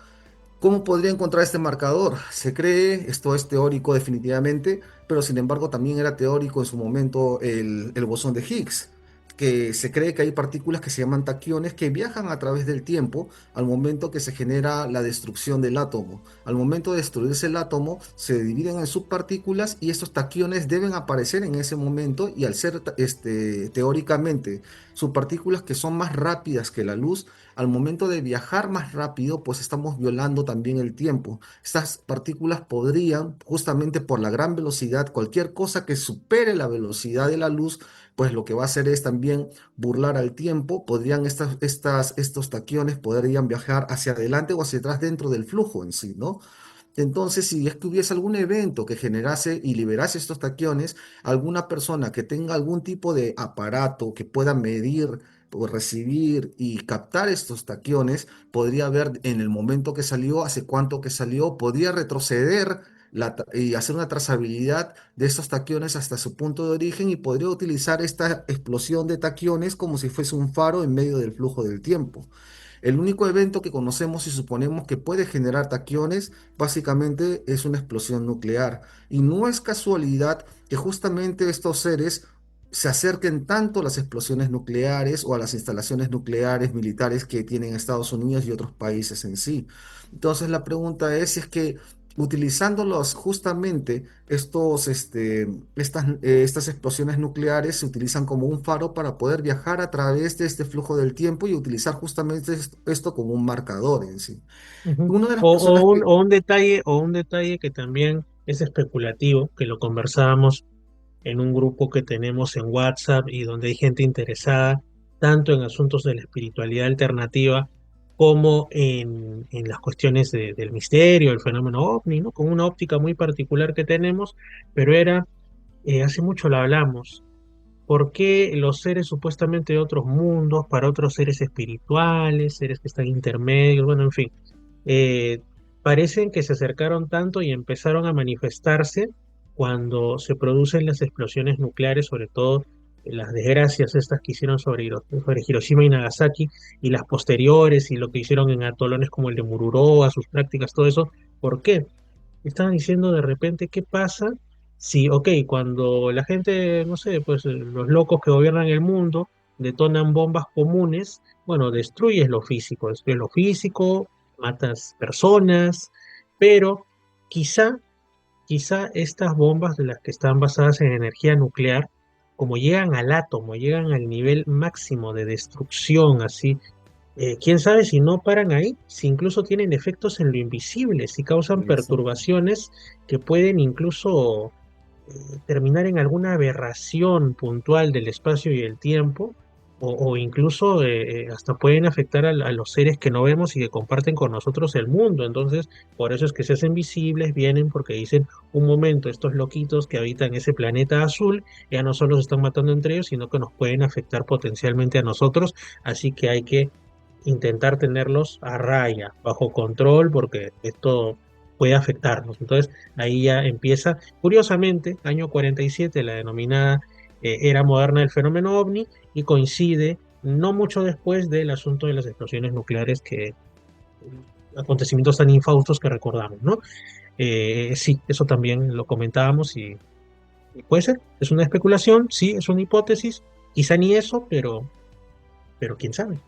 ¿cómo podría encontrar este marcador? Se cree, esto es teórico definitivamente, pero sin embargo también era teórico en su momento el bosón de Higgs, que se cree que hay partículas que se llaman taquiones que viajan a través del tiempo al momento que se genera la destrucción del átomo. Al momento de destruirse el átomo, se dividen en subpartículas y estos taquiones deben aparecer en ese momento y al ser teóricamente subpartículas que son más rápidas que la luz, al momento de viajar más rápido, pues estamos violando también el tiempo. Estas partículas podrían, justamente por la gran velocidad, cualquier cosa que supere la velocidad de la luz, pues lo que va a hacer es también burlar al tiempo. Podrían estos taquiones podrían viajar hacia adelante o hacia atrás dentro del flujo en sí, ¿no? Entonces, si es que hubiese algún evento que generase y liberase estos taquiones, alguna persona que tenga algún tipo de aparato que pueda medir o recibir y captar estos taquiones, podría ver en el momento que salió, hace cuánto que salió, podría retroceder y hacer una trazabilidad de estos taquiones hasta su punto de origen y podría utilizar esta explosión de taquiones como si fuese un faro en medio del flujo del tiempo. El único evento que conocemos y suponemos que puede generar taquiones básicamente es una explosión nuclear. Y no es casualidad que justamente estos seres se acerquen tanto a las explosiones nucleares o a las instalaciones nucleares militares que tienen Estados Unidos y otros países en sí. Entonces la pregunta es si es que utilizándolos justamente estas explosiones nucleares se utilizan como un faro para poder viajar a través de este flujo del tiempo y utilizar justamente esto como un marcador en sí.
Ujú.
Una de las
O,
personas que...
o un detalle que también es especulativo, que lo conversábamos en un grupo que tenemos en WhatsApp y donde hay gente interesada tanto en asuntos de la espiritualidad alternativa como en las cuestiones del misterio, el fenómeno ovni, ¿no? Con una óptica muy particular que tenemos, pero era, hace mucho lo hablamos, ¿por qué los seres supuestamente de otros mundos, para otros seres espirituales, seres que están intermedios, bueno, en fin, eh, parecen que se acercaron tanto y empezaron a manifestarse cuando se producen las explosiones nucleares, sobre todo las desgracias estas que hicieron sobre Hiroshima y Nagasaki, y las posteriores, y lo que hicieron en atolones como el de Mururoa, sus prácticas, todo eso? ¿Por qué? Estaban diciendo de repente, ¿qué pasa si, ok, cuando la gente, no sé, pues los locos que gobiernan el mundo detonan bombas comunes, bueno, destruyes lo físico, matas personas, pero quizá, quizá estas bombas de las que están basadas en energía nuclear, como llegan al átomo, llegan al nivel máximo de destrucción, así, quién sabe si no paran ahí, si incluso tienen efectos en lo invisible, si causan
Exacto.
perturbaciones que pueden incluso terminar en alguna aberración puntual del espacio y el tiempo, o incluso hasta pueden afectar a los seres que no vemos y que comparten con nosotros el mundo. Entonces, por eso es que se hacen visibles, vienen porque dicen, un momento, estos loquitos que habitan ese planeta azul ya no solo se están matando entre ellos, sino que nos pueden afectar potencialmente a nosotros, así que hay que intentar tenerlos a raya, bajo control, porque esto puede afectarnos. Entonces, ahí ya empieza, curiosamente, año 47, la denominada era moderna del fenómeno ovni, y coincide no mucho después del asunto de las explosiones nucleares, que acontecimientos tan infaustos que recordamos, ¿no? Sí, eso también lo comentábamos y puede ser, es una especulación, sí, es una hipótesis, quizá ni eso, pero quién sabe.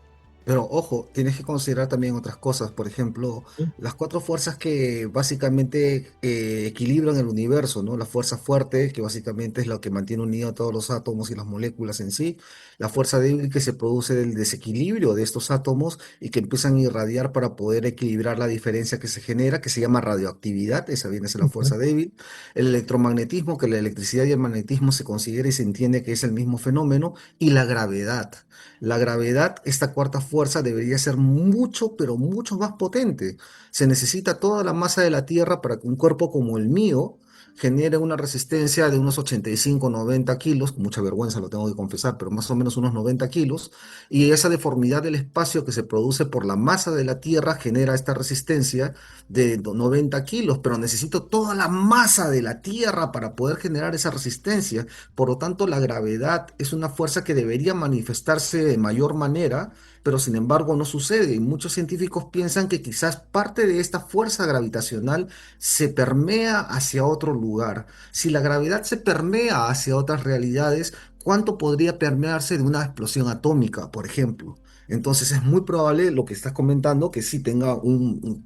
Pero ojo, tienes que considerar también otras cosas. Por ejemplo, las cuatro fuerzas que básicamente equilibran el universo, ¿no? La fuerza fuerte, que básicamente es lo que mantiene unido a todos los átomos y las moléculas en sí. La fuerza débil, que se produce del desequilibrio de estos átomos y que empiezan a irradiar para poder equilibrar la diferencia que se genera, que se llama radioactividad. Esa viene a ser la
Ujú.
fuerza débil. El electromagnetismo, que la electricidad y el magnetismo se considera y se entiende que es el mismo fenómeno. Y la gravedad. La gravedad, esta cuarta fuerza, debería ser mucho, pero mucho más potente. Se necesita toda la masa de la Tierra para que un cuerpo como el mío genere una resistencia de unos 85, 90 kilos, con mucha vergüenza lo tengo que confesar, pero más o menos unos 90 kilos, y esa deformidad del espacio que se produce por la masa de la Tierra genera esta resistencia de 90 kilos, pero necesito toda la masa de la Tierra para poder generar esa resistencia. Por lo tanto, la gravedad es una fuerza que debería manifestarse de mayor manera, pero sin embargo no sucede. Y muchos científicos piensan que quizás parte de esta fuerza gravitacional se permea hacia otro lugar. Si la gravedad se permea hacia otras realidades, ¿cuánto podría permearse de una explosión atómica, por ejemplo? Entonces es muy probable lo que estás comentando que sí tenga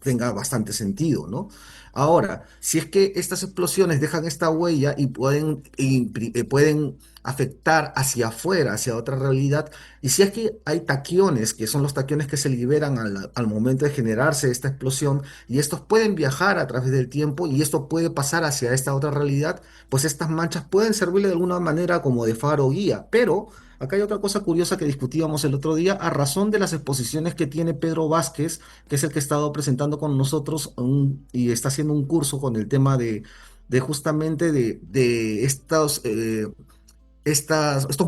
tenga bastante sentido, ¿no? Ahora, si es que estas explosiones dejan esta huella y pueden afectar hacia afuera, hacia otra realidad, y si es que hay taquiones, que son los taquiones que se liberan al momento de generarse esta explosión, y estos pueden viajar a través del tiempo y esto puede pasar hacia esta otra realidad, pues estas manchas pueden servirle de alguna manera como de faro o guía. Pero acá hay otra cosa curiosa que discutíamos el otro día a razón de las exposiciones que tiene Pedro Vázquez, que es el que ha estado presentando con nosotros y está haciendo un curso con el tema de justamente de estos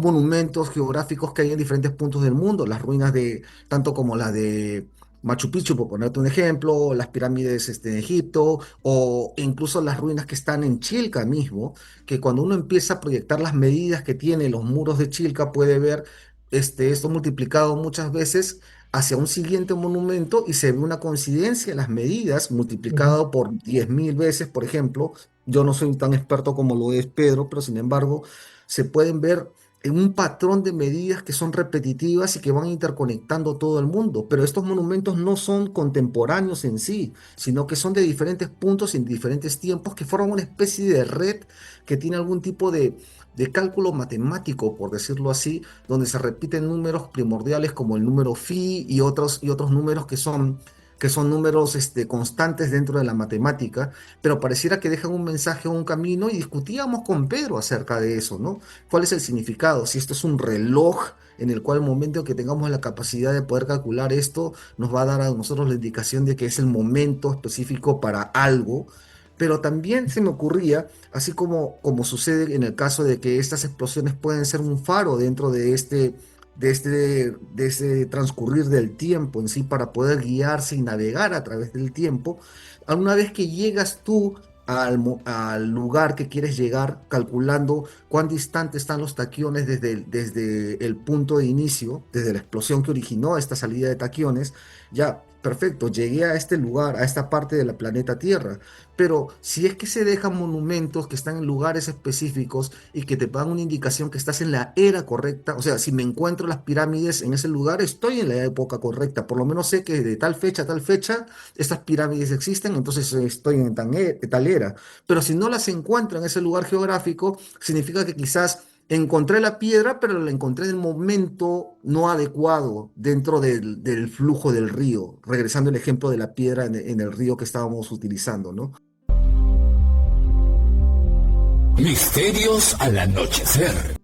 monumentos geográficos que hay en diferentes puntos del mundo, las ruinas de, tanto como las de Machu Picchu, por ponerte un ejemplo, las pirámides en Egipto, o incluso las ruinas que están en Chilca mismo, que cuando uno empieza a proyectar las medidas que tienen los muros de Chilca, puede ver esto multiplicado muchas veces hacia un siguiente monumento y se ve una coincidencia en las medidas
Ujú.
multiplicado por 10.000 veces, por ejemplo. Yo no soy tan experto como lo es Pedro, pero sin embargo se pueden ver en un patrón de medidas que son repetitivas y que van interconectando todo el mundo. Pero estos monumentos no son contemporáneos en sí, sino que son de diferentes puntos en diferentes tiempos que forman una especie de red que tiene algún tipo de cálculo matemático, por decirlo así, donde se repiten números primordiales como el número phi y otros números que son números constantes dentro de la matemática, pero pareciera que dejan un mensaje o un camino y discutíamos con Pedro acerca de eso, ¿no? ¿Cuál es el significado? Si esto es un reloj en el cual el momento que tengamos la capacidad de poder calcular esto nos va a dar a nosotros la indicación de que es el momento específico para algo, pero también se me ocurría, así como sucede en el caso de que estas explosiones pueden ser un faro dentro de ese transcurrir del tiempo en sí para poder guiarse y navegar a través del tiempo. Una vez que llegas tú al lugar que quieres llegar, calculando cuán distante están los taquiones desde el punto de inicio, desde la explosión que originó esta salida de taquiones, ya, perfecto, llegué a este lugar, a esta parte de la planeta Tierra. Pero si es que se dejan monumentos que están en lugares específicos y que te dan una indicación que estás en la era correcta, o sea, si me encuentro las pirámides en ese lugar, estoy en la época correcta. Por lo menos sé que de tal fecha a tal fecha estas pirámides existen, entonces estoy en tal era. Pero si no las encuentro en ese lugar geográfico, significa que quizás encontré la piedra, pero la encontré en el momento no adecuado dentro del flujo del río. Regresando al ejemplo de la piedra en el río que estábamos utilizando, ¿no?
Misterios al anochecer.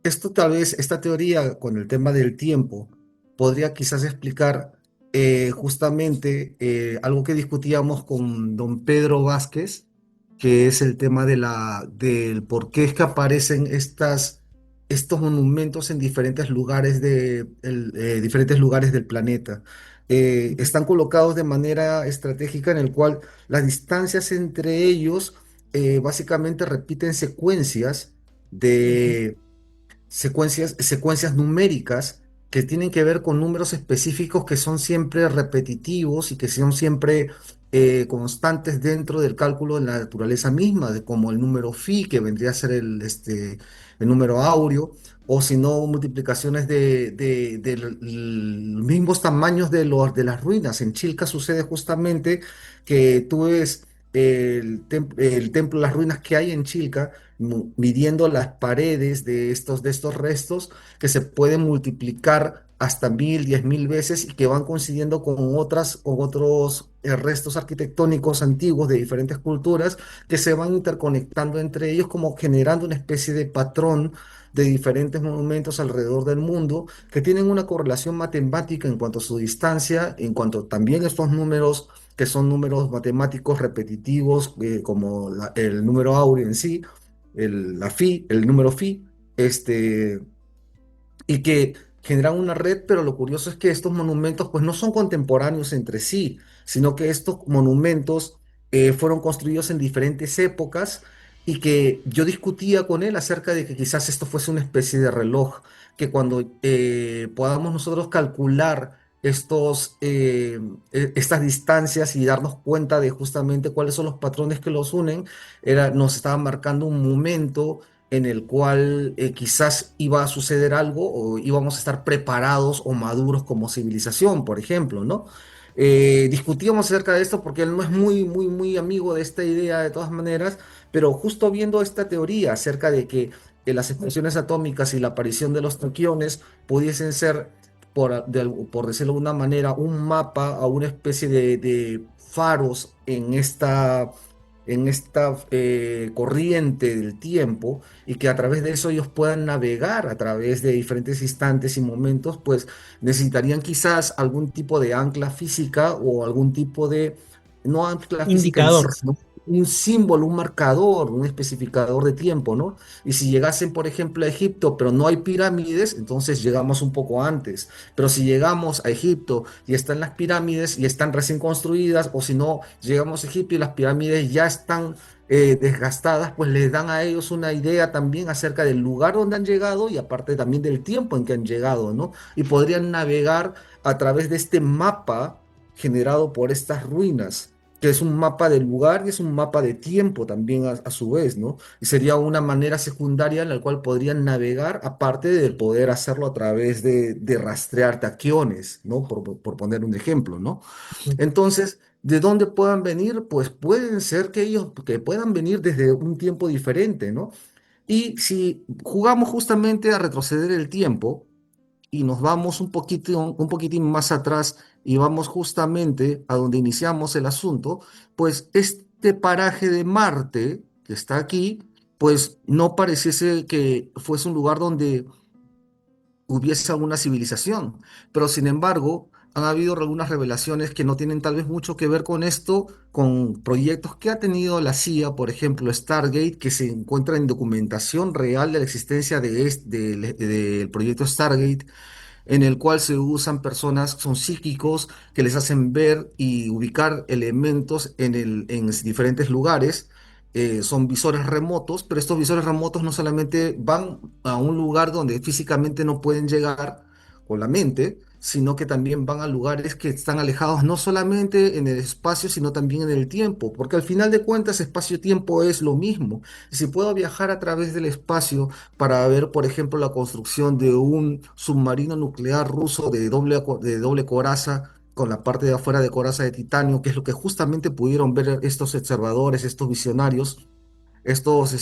Esto tal vez, esta teoría con el tema del tiempo, podría quizás explicar justamente algo que discutíamos con don Pedro Vázquez, que es el tema del por qué es que aparecen estos monumentos en diferentes lugares, diferentes lugares del planeta. Están colocados de manera estratégica en el cual las distancias entre ellos básicamente repiten
Ujú.
de secuencias numéricas que tienen que ver con números específicos que son siempre repetitivos y que son siempre constantes dentro del cálculo de la naturaleza misma, como el número phi, que vendría a ser el número áureo, o si no, multiplicaciones de los mismos tamaños de las ruinas. En Chilca sucede justamente que tú ves el templo, las ruinas que hay en Chilca, midiendo las paredes de estos restos que se pueden multiplicar hasta 1.000, 10.000 veces y que van coincidiendo con otros restos arquitectónicos antiguos de diferentes culturas que se van interconectando entre ellos como generando una especie de patrón de diferentes monumentos alrededor del mundo que tienen una correlación matemática en cuanto a su distancia, en cuanto también estos números que son números matemáticos repetitivos, como el número áureo en sí, la phi, el número phi, este, y que generan una red, pero lo curioso es que estos monumentos pues no son contemporáneos entre sí, sino que estos monumentos fueron construidos en diferentes épocas y que yo discutía con él acerca de que quizás esto fuese una especie de reloj, que cuando podamos nosotros calcular estas distancias y darnos cuenta de justamente cuáles son los patrones que los unen, nos estaba marcando un momento en el cual quizás iba a suceder algo o íbamos a estar preparados o maduros como civilización, por ejemplo, ¿no? Discutíamos acerca de esto porque él no es muy amigo de esta idea de todas maneras, pero justo viendo esta teoría acerca de que las explosiones atómicas y la aparición de los taquiones pudiesen ser, por decirlo de alguna manera, un mapa o una especie de faros en esta corriente del tiempo y que a través de eso ellos puedan navegar a través de diferentes instantes y momentos, pues necesitarían quizás algún tipo de ancla física o algún tipo de, no ancla física en sí,
Indicador.
sino un símbolo, un marcador, un especificador de tiempo, ¿no? Y si llegasen, por ejemplo, a Egipto, pero no hay pirámides, entonces llegamos un poco antes. Pero si llegamos a Egipto y están las pirámides y están recién construidas, o si no, llegamos a Egipto y las pirámides ya están desgastadas, pues les dan a ellos una idea también acerca del lugar donde han llegado y aparte también del tiempo en que han llegado, ¿no? Y podrían navegar a través de este mapa generado por estas ruinas, que es un mapa del lugar y es un mapa de tiempo también a su vez, ¿no? Y sería una manera secundaria en la cual podrían navegar, aparte de poder hacerlo a través de rastrear taquiones, ¿no? Por poner un ejemplo, ¿no? Entonces, ¿de dónde puedan venir? Pues pueden ser que ellos que puedan venir desde un tiempo diferente, ¿no? Y si jugamos justamente a retroceder el tiempo y nos vamos un poquitín más atrás y vamos justamente a donde iniciamos el asunto, pues este paraje de Marte que está aquí, pues no pareciese que fuese un lugar donde hubiese alguna civilización. Pero sin embargo, han habido algunas revelaciones que no tienen tal vez mucho que ver con esto, con proyectos que ha tenido la CIA, por ejemplo, Stargate, que se encuentra en documentación real de la existencia del proyecto Stargate, en el cual se usan personas, son psíquicos, que les hacen ver y ubicar elementos en diferentes lugares. Son visores remotos, pero estos visores remotos no solamente van a un lugar donde físicamente no pueden llegar con la mente, sino que también van a lugares que están alejados no solamente en el espacio, sino también en el tiempo, porque al final de cuentas espacio-tiempo es lo mismo. Si puedo viajar a través del espacio, para ver, por ejemplo, la construcción de un submarino nuclear ruso de doble coraza, con la parte de afuera de coraza de titanio, que es lo que justamente pudieron ver estos observadores, estos visionarios, estos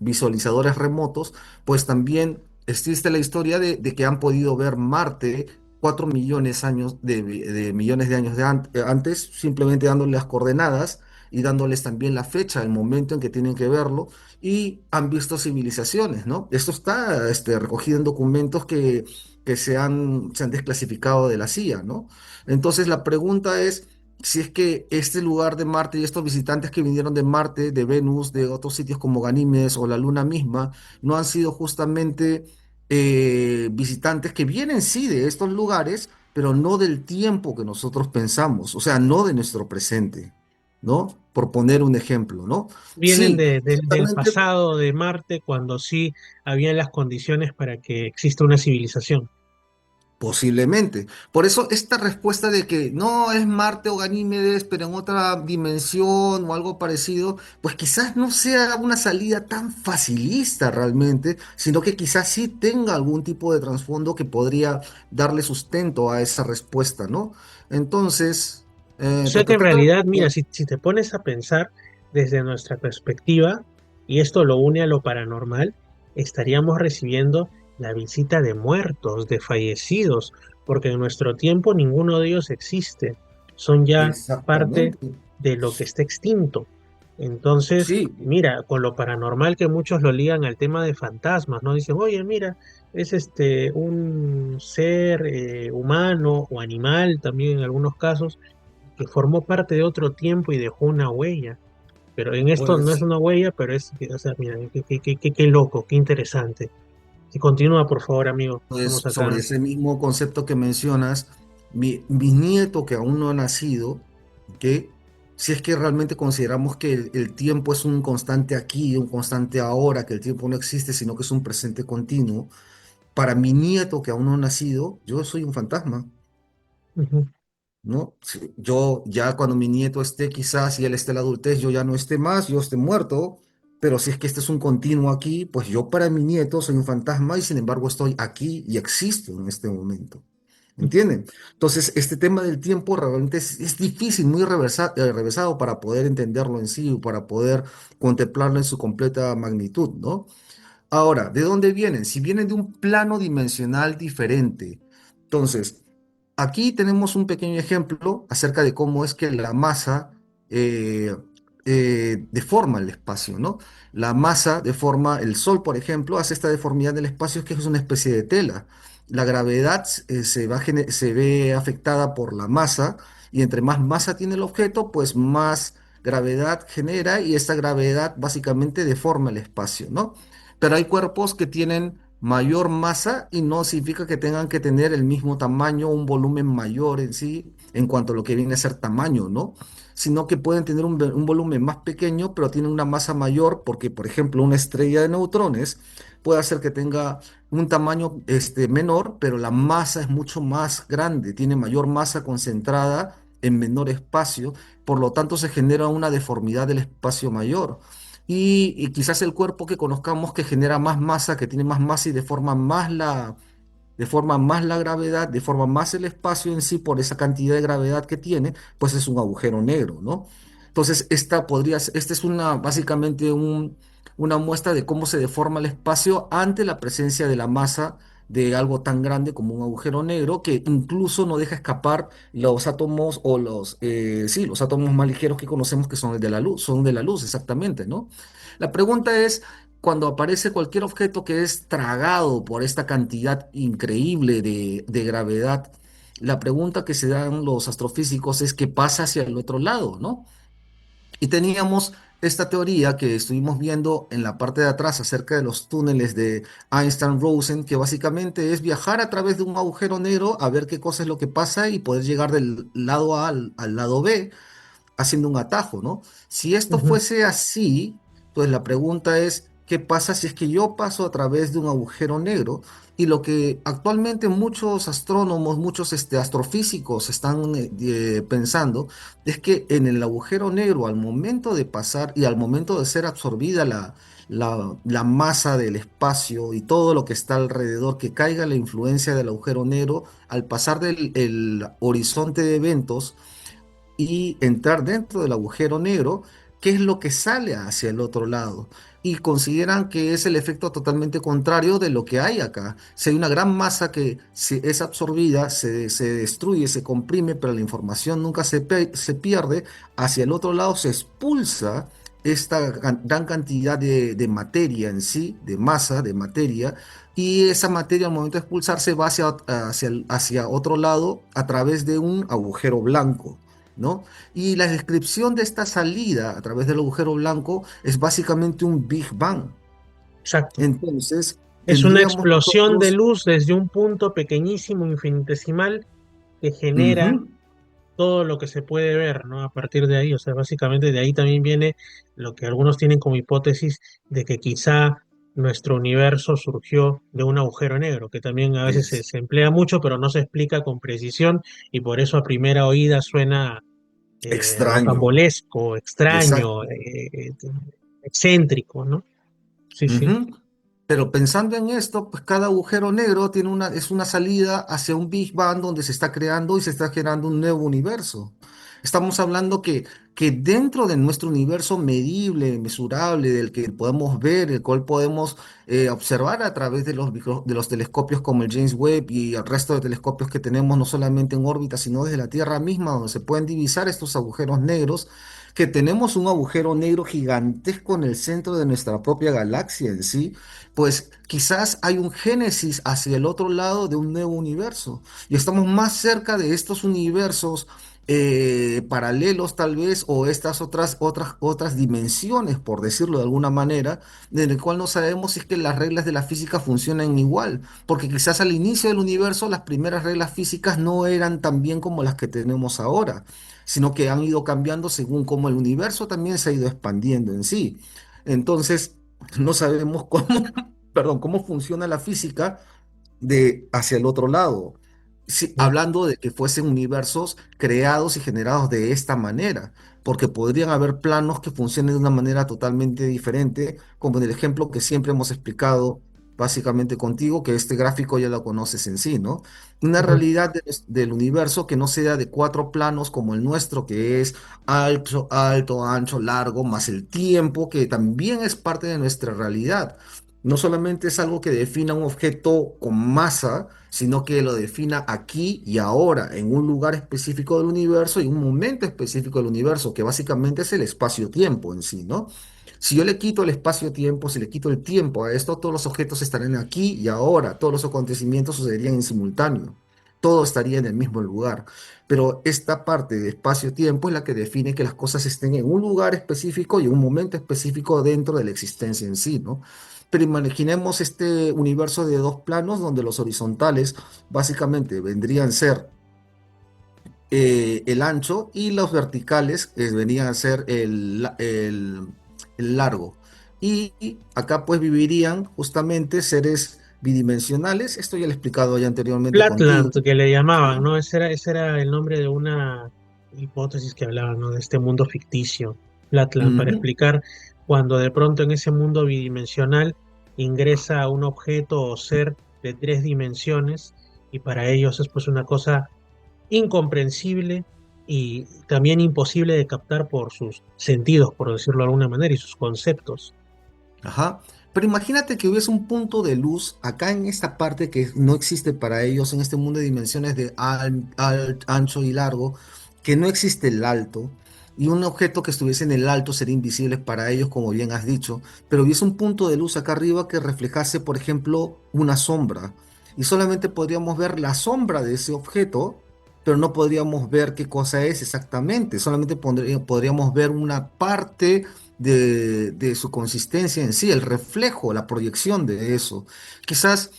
visualizadores remotos, pues también existe la historia de que han podido ver Marte 4 millones de millones de años antes, simplemente dándoles las coordenadas y dándoles también la fecha, el momento en que tienen que verlo, y han visto civilizaciones, ¿no? Esto está recogido en documentos que se han desclasificado de la CIA, ¿no? Entonces la pregunta es si es que este lugar de Marte y estos visitantes que vinieron de Marte, de Venus, de otros sitios como Ganímedes o la Luna misma, no han sido justamente visitantes que vienen sí de estos lugares, pero no del tiempo que nosotros pensamos, o sea, no de nuestro presente, ¿no? Por poner un ejemplo, ¿no?
Vienen
Sí,
del
ciertamente.
pasado de Marte cuando sí habían las condiciones para que exista una civilización.
Posiblemente. Por eso esta respuesta de que no es Marte o Ganímedes, pero en otra dimensión o algo parecido, pues quizás no sea una salida tan facilista realmente, sino que quizás sí tenga algún tipo de trasfondo que podría darle sustento a esa respuesta, ¿no? Entonces,
O sea que en
respecto a
realidad, mira, si te pones a pensar desde nuestra perspectiva, y esto lo une a lo paranormal, estaríamos recibiendo la visita de muertos, de fallecidos, porque en nuestro tiempo ninguno de ellos existe, son ya parte
exactamente,
de lo que está extinto. Entonces,
sí,
mira, con lo paranormal que muchos lo ligan al tema de fantasmas, ¿no? Dicen, oye, mira, es un ser humano o animal también en algunos casos que formó parte de otro tiempo y dejó una huella. Pero en esto no es
pues.
una huella, pero o sea, mira, qué loco, qué interesante. Si continúa, por favor, amigo,
Pues
estamos
sobre
acá.
ese mismo concepto que mencionas, mi nieto que aún no ha nacido, que si es que realmente consideramos que el tiempo es un constante aquí, un constante ahora, que el tiempo no existe, sino que es un presente continuo, para mi nieto que aún no ha nacido, yo soy un fantasma,
Ujú.
¿no? Yo ya cuando mi nieto esté, quizás si él esté en la adultez, yo ya no esté más, yo esté muerto, pero si es que este es un continuo aquí, pues yo para mi nieto soy un fantasma y sin embargo estoy aquí y existo en este momento. ¿Entienden? Entonces, este tema del tiempo realmente es difícil, muy reversado para poder entenderlo en sí, o para poder contemplarlo en su completa magnitud, ¿no? Ahora, ¿de dónde vienen? Si vienen de un plano dimensional diferente. Entonces, aquí tenemos un pequeño ejemplo acerca de cómo es que la masa eh, deforma el espacio, ¿no? La masa deforma el Sol, por ejemplo, hace esta deformidad del espacio que es una especie de tela. La gravedad se ve afectada por la masa y entre más masa tiene el objeto, pues más gravedad genera y esta gravedad básicamente deforma el espacio, ¿no? Pero hay cuerpos que tienen mayor masa y no significa que tengan que tener el mismo tamaño, un volumen mayor en sí, en cuanto a lo que viene a ser tamaño, ¿no? Sino que pueden tener un volumen más pequeño, pero tienen una masa mayor, porque, por ejemplo, una estrella de neutrones puede hacer que tenga un tamaño menor, pero la masa es mucho más grande, tiene mayor masa concentrada en menor espacio, por lo tanto se genera una deformidad del espacio mayor y quizás el cuerpo que conozcamos que genera más masa, que tiene más masa y deforma más la gravedad, deforma más el espacio en sí por esa cantidad de gravedad que tiene, pues es un agujero negro, ¿no? Entonces, esta es básicamente una muestra de cómo se deforma el espacio ante la presencia de la masa de algo tan grande como un agujero negro que incluso no deja escapar los átomos o sí, los átomos más ligeros que conocemos que son el de la luz, son de la luz exactamente, ¿no? La pregunta es, cuando aparece cualquier objeto que es tragado por esta cantidad increíble de gravedad, la pregunta que se dan los astrofísicos es qué pasa hacia el otro lado, ¿no? Y teníamos esta teoría que estuvimos viendo en la parte de atrás acerca de los túneles de Einstein-Rosen, que básicamente es viajar a través de un agujero negro a ver qué cosa es lo que pasa y poder llegar del lado A al lado B haciendo un atajo, ¿no? Si esto
Ujú.
fuese así, pues la pregunta es, ¿qué pasa si es que yo paso a través de un agujero negro? Y lo que actualmente muchos astrónomos, muchos astrofísicos están pensando es que en el agujero negro, al momento de pasar y al momento de ser absorbida la masa del espacio y todo lo que está alrededor, que caiga la influencia del agujero negro, al pasar del el horizonte de eventos, y entrar dentro del agujero negro, ¿qué es lo que sale hacia el otro lado? Y consideran que es el efecto totalmente contrario de lo que hay acá. Si hay una gran masa que es absorbida, se destruye, se comprime, pero la información nunca se pierde, hacia el otro lado se expulsa esta gran cantidad de materia en sí, de masa, de materia, y esa materia al momento de expulsarse va hacia otro lado a través de un agujero blanco. ¿No? Y la descripción de esta salida a través del agujero blanco es básicamente un Big Bang.
Exacto.
Entonces,
Es una
tendríamos
explosión de
nosotros,
luz desde un punto pequeñísimo, infinitesimal, que genera
ujú,
todo lo que se puede ver, ¿no? A partir de ahí, o sea, básicamente de ahí también viene lo que algunos tienen como hipótesis de que quizá nuestro universo surgió de un agujero negro, que también a veces se,
es
se emplea mucho, pero no se explica con precisión y por eso a primera oída suena
extraño.
rocambolesco, extraño,
Exacto.
excéntrico, ¿no? Sí, sí.
Ujú. Pero pensando en esto, pues cada agujero negro es una salida hacia un Big Bang donde se está creando y se está generando un nuevo universo. Estamos hablando que dentro de nuestro universo medible, mesurable, del que podemos ver, el cual podemos observar a través de de los telescopios como el James Webb y el resto de telescopios que tenemos, no solamente en órbita, sino desde la Tierra misma, donde se pueden divisar estos agujeros negros, que tenemos un agujero negro gigantesco en el centro de nuestra propia galaxia en sí, pues quizás hay un génesis hacia el otro lado de un nuevo universo. Y estamos más cerca de estos universos paralelos tal vez, o estas otras dimensiones, por decirlo de alguna manera, en el cual no sabemos si es que las reglas de la física funcionan igual, porque quizás al inicio del universo las primeras reglas físicas no eran tan bien como las que tenemos ahora, sino que han ido cambiando según cómo el universo también se ha ido expandiendo en sí. Entonces, no sabemos cómo, perdón, cómo funciona la física de hacia el otro lado. Sí,
¿no?
hablando de que fuesen universos creados y generados de esta manera, porque podrían haber planos que funcionen de una manera totalmente diferente, como en el ejemplo que siempre hemos explicado básicamente contigo, que este gráfico ya lo conoces en sí, ¿no? Una
Ujú.
realidad del universo que no sea de cuatro planos como el nuestro, que es alto, alto, ancho, largo, más el tiempo, que también es parte de nuestra realidad. No solamente es algo que defina un objeto con masa, sino que lo defina aquí y ahora, en un lugar específico del universo y un momento específico del universo, que básicamente es el espacio-tiempo en sí, ¿no? Si yo le quito el espacio-tiempo, si le quito el tiempo a esto, todos los objetos estarían aquí y ahora, todos los acontecimientos sucederían en simultáneo, todo estaría en el mismo lugar. Pero esta parte de espacio-tiempo es la que define que las cosas estén en un lugar específico y un momento específico dentro de la existencia en sí, ¿no? Pero imaginemos este universo de dos planos donde los horizontales básicamente vendrían a ser el ancho y los verticales vendrían a ser el largo. Y acá pues vivirían justamente seres bidimensionales. Esto ya lo he explicado ya anteriormente contigo.
Flatland, que le llamaban,
Ajá.
¿no? Ese era el nombre de una hipótesis que hablaban, ¿no? De este mundo ficticio, Flatland, para
Ujú.
explicar cuando de pronto en ese mundo bidimensional ingresa un objeto o ser de tres dimensiones y para ellos es pues una cosa incomprensible y también imposible de captar por sus sentidos, por decirlo de alguna manera, y sus conceptos.
Ajá. Pero imagínate que hubiese un punto de luz acá en esta parte que no existe para ellos en este mundo de dimensiones de ancho y largo, que no existe el alto, y un objeto que estuviese en el alto sería invisible para ellos, como bien has dicho, pero hubiese un punto de luz acá arriba que reflejase, por ejemplo, una sombra, y solamente podríamos ver la sombra de ese objeto, pero no podríamos ver qué cosa es exactamente, solamente podríamos ver una parte de su consistencia en sí, el reflejo, la proyección de eso. Quizás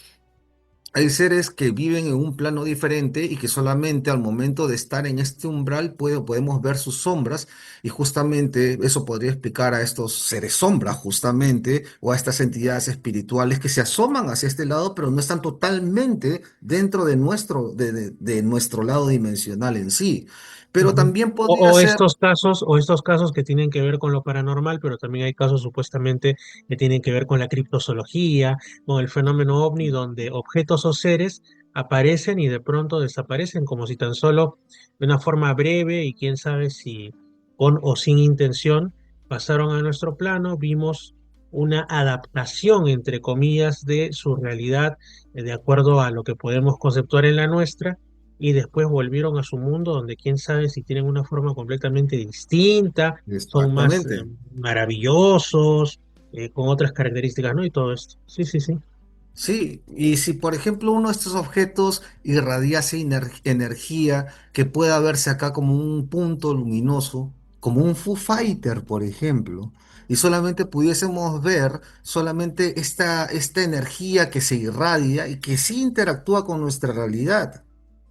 hay seres que viven en un plano diferente y que solamente al momento de estar en este umbral podemos ver sus sombras y justamente eso podría explicar a estos seres sombra justamente o a estas entidades espirituales que se asoman hacia este lado pero no están totalmente dentro de de nuestro lado dimensional en sí. Pero
Ujú.
también
O,
podría
o
ser...
estos casos que tienen que ver con lo paranormal, pero también hay casos supuestamente que tienen que ver con la criptozoología, con el fenómeno ovni, donde objetos o seres aparecen y de pronto desaparecen, como si tan solo de una forma breve y quién sabe si con o sin intención pasaron a nuestro plano, vimos una adaptación, entre comillas, de su realidad, de acuerdo a lo que podemos conceptuar en la nuestra y después volvieron a su mundo donde quién sabe si tienen una forma completamente distinta, son más
Exactamente.
maravillosos, con otras características, ¿no? Y todo esto. Sí, sí, sí.
Sí, y si por ejemplo uno de estos objetos irradiase energía que pueda verse acá como un punto luminoso, como un Foo Fighter, por ejemplo, y solamente pudiésemos ver solamente esta energía que se irradia y que sí interactúa con nuestra realidad,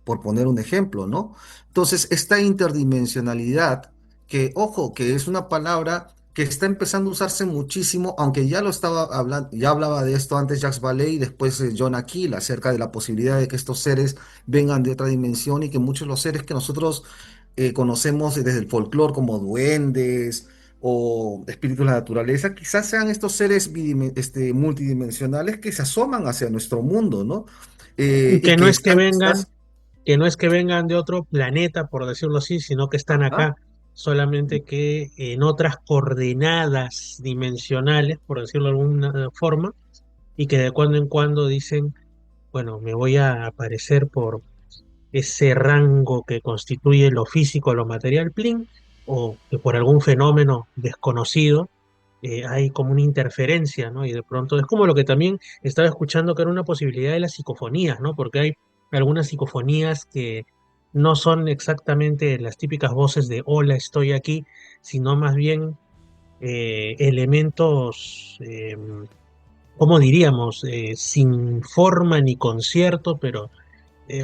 por poner un ejemplo, ¿no? Entonces, esta interdimensionalidad, que ojo, que es una palabra que está empezando a usarse muchísimo, aunque ya lo estaba hablando, ya hablaba de esto antes Jacques Vallée y después John Keel acerca de la posibilidad de que estos seres vengan de otra dimensión y que muchos de los seres que nosotros conocemos desde el folclore como duendes o espíritus de la naturaleza, quizás sean estos seres multidimensionales que se asoman hacia nuestro mundo, ¿no?
Y
Y
que no
que
es que
están
vengan,
quizás...
que no es que vengan de otro planeta, por decirlo así, sino que están
Ajá.
acá, solamente que en otras coordenadas dimensionales, por decirlo de alguna forma, y que de cuando en cuando dicen, bueno, me voy a aparecer por ese rango que constituye lo físico, lo material, plin, o que por algún fenómeno desconocido hay como una interferencia, ¿no? Y de pronto es como lo que también estaba escuchando que era una posibilidad de las psicofonías, ¿no? Porque hay algunas psicofonías que no son exactamente las típicas voces de hola, estoy aquí, sino más bien elementos, ¿cómo diríamos? Sin forma ni concierto, pero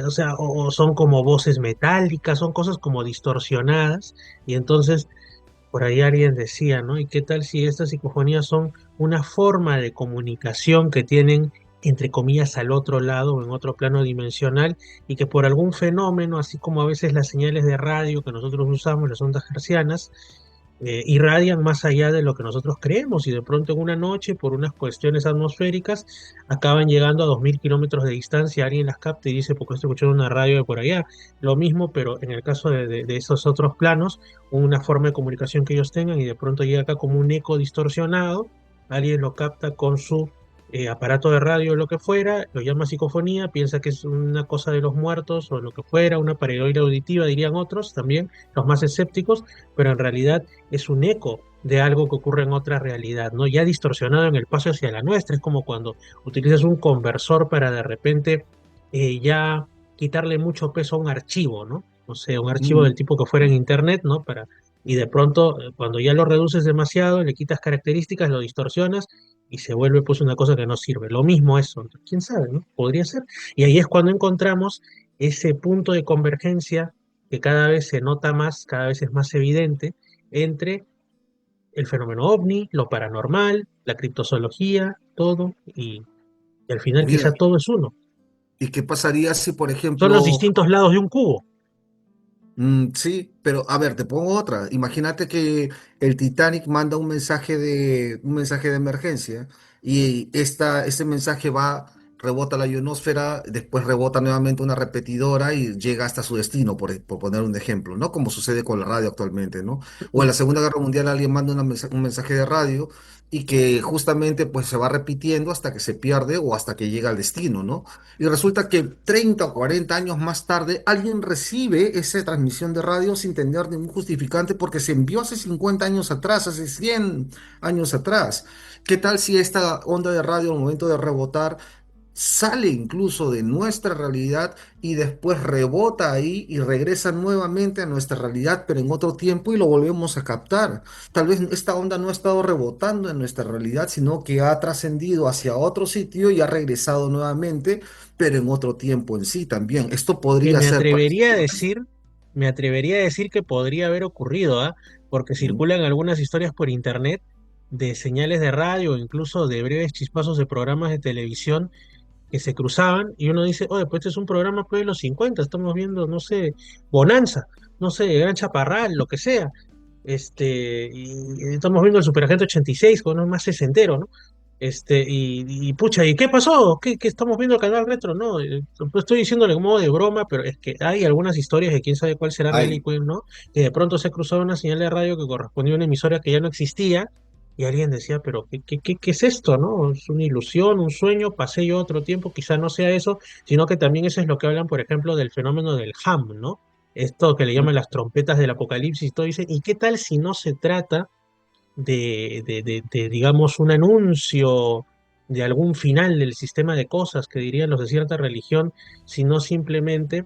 o sea, o son como voces metálicas, son cosas como distorsionadas, y entonces por ahí alguien decía, ¿no? ¿Y qué tal si estas psicofonías son una forma de comunicación que tienen entre comillas, al otro lado o en otro plano dimensional y que por algún fenómeno, así como a veces las señales de radio que nosotros usamos, las ondas hercianas, irradian más allá de lo que nosotros creemos y de pronto en una noche, por unas cuestiones atmosféricas, acaban llegando a 2000 kilómetros de distancia, alguien las capta y dice, porque estoy escuchando una radio de por allá. Lo mismo, pero en el caso de esos otros planos, una forma de comunicación que ellos tengan y de pronto llega acá como un eco distorsionado, alguien lo capta con su aparato de radio o lo que fuera, lo llama psicofonía, piensa que es una cosa de los muertos o lo que fuera, una pareidolia auditiva, dirían otros también, los más escépticos, pero en realidad es un eco de algo que ocurre en otra realidad, ¿no? Ya distorsionado en el paso hacia la nuestra, es como cuando utilizas un conversor para de repente ya quitarle mucho peso a un archivo, ¿no? O sea, un archivo del
Mm,
tipo que fuera en internet, ¿no? Y de pronto, cuando ya lo reduces demasiado, le quitas características, lo distorsionas y se vuelve pues una cosa que no sirve. Lo mismo eso, quién sabe, ¿no? Podría ser. Y ahí es cuando encontramos ese punto de convergencia que cada vez se nota más, cada vez es más evidente entre el fenómeno ovni, lo paranormal, la criptozoología, todo, y al final
Mira,
quizá todo es uno.
¿y qué pasaría si, por
Son los
ejemplo,
distintos lados de un cubo.
sí, pero a ver, te pongo otra. Imagínate que el Titanic manda un mensaje de emergencia y este mensaje va, rebota la ionosfera, después rebota nuevamente una repetidora y llega hasta su destino, por poner un ejemplo, ¿no? Como sucede con la radio actualmente, ¿no? O en la Segunda Guerra Mundial alguien manda un mensaje de radio y que justamente pues se va repitiendo hasta que se pierde o hasta que llega al destino, ¿no? Y resulta que 30 o 40 años más tarde alguien recibe esa transmisión de radio sin tener ningún justificante porque se envió hace 50 años atrás, hace 100 años atrás. ¿Qué tal si esta onda de radio al momento de rebotar sale incluso de nuestra realidad y después rebota ahí y regresa nuevamente a nuestra realidad, pero en otro tiempo y lo volvemos a captar? Tal vez esta onda no ha estado rebotando en nuestra realidad, sino que ha trascendido hacia otro sitio y ha regresado nuevamente, pero en otro tiempo en sí también. Esto
Que
podría ser parecido.
me atrevería a decir que podría haber ocurrido, ¿ah? Porque
Mm.
circulan algunas historias por internet de señales de radio, incluso de breves chispazos de programas de televisión que se cruzaban y uno dice, oye, pues este es un programa pues, de los 50, estamos viendo, no sé, Bonanza, no sé, Gran Chaparral, lo que sea. Y estamos viendo el Superagente 86, con uno más sesentero, ¿no? Pucha, ¿y qué pasó? ¿Qué estamos viendo el canal retro? No, pues estoy diciéndole como de broma, pero es que hay algunas historias de quién sabe cuál será real y
Ay,
cuál no, que de pronto se ha cruzado una señal de radio que correspondía a una emisora que ya no existía, y alguien decía, pero ¿qué es esto, no? ¿Es una ilusión, un sueño? Pasé yo otro tiempo, quizá no sea eso, sino que también eso es lo que hablan, por ejemplo, del fenómeno del ham, ¿no? Esto que le llaman las trompetas del apocalipsis, todo dicen, ¿y qué tal si no se trata digamos, un anuncio de algún final del sistema de cosas que dirían los de cierta religión, sino simplemente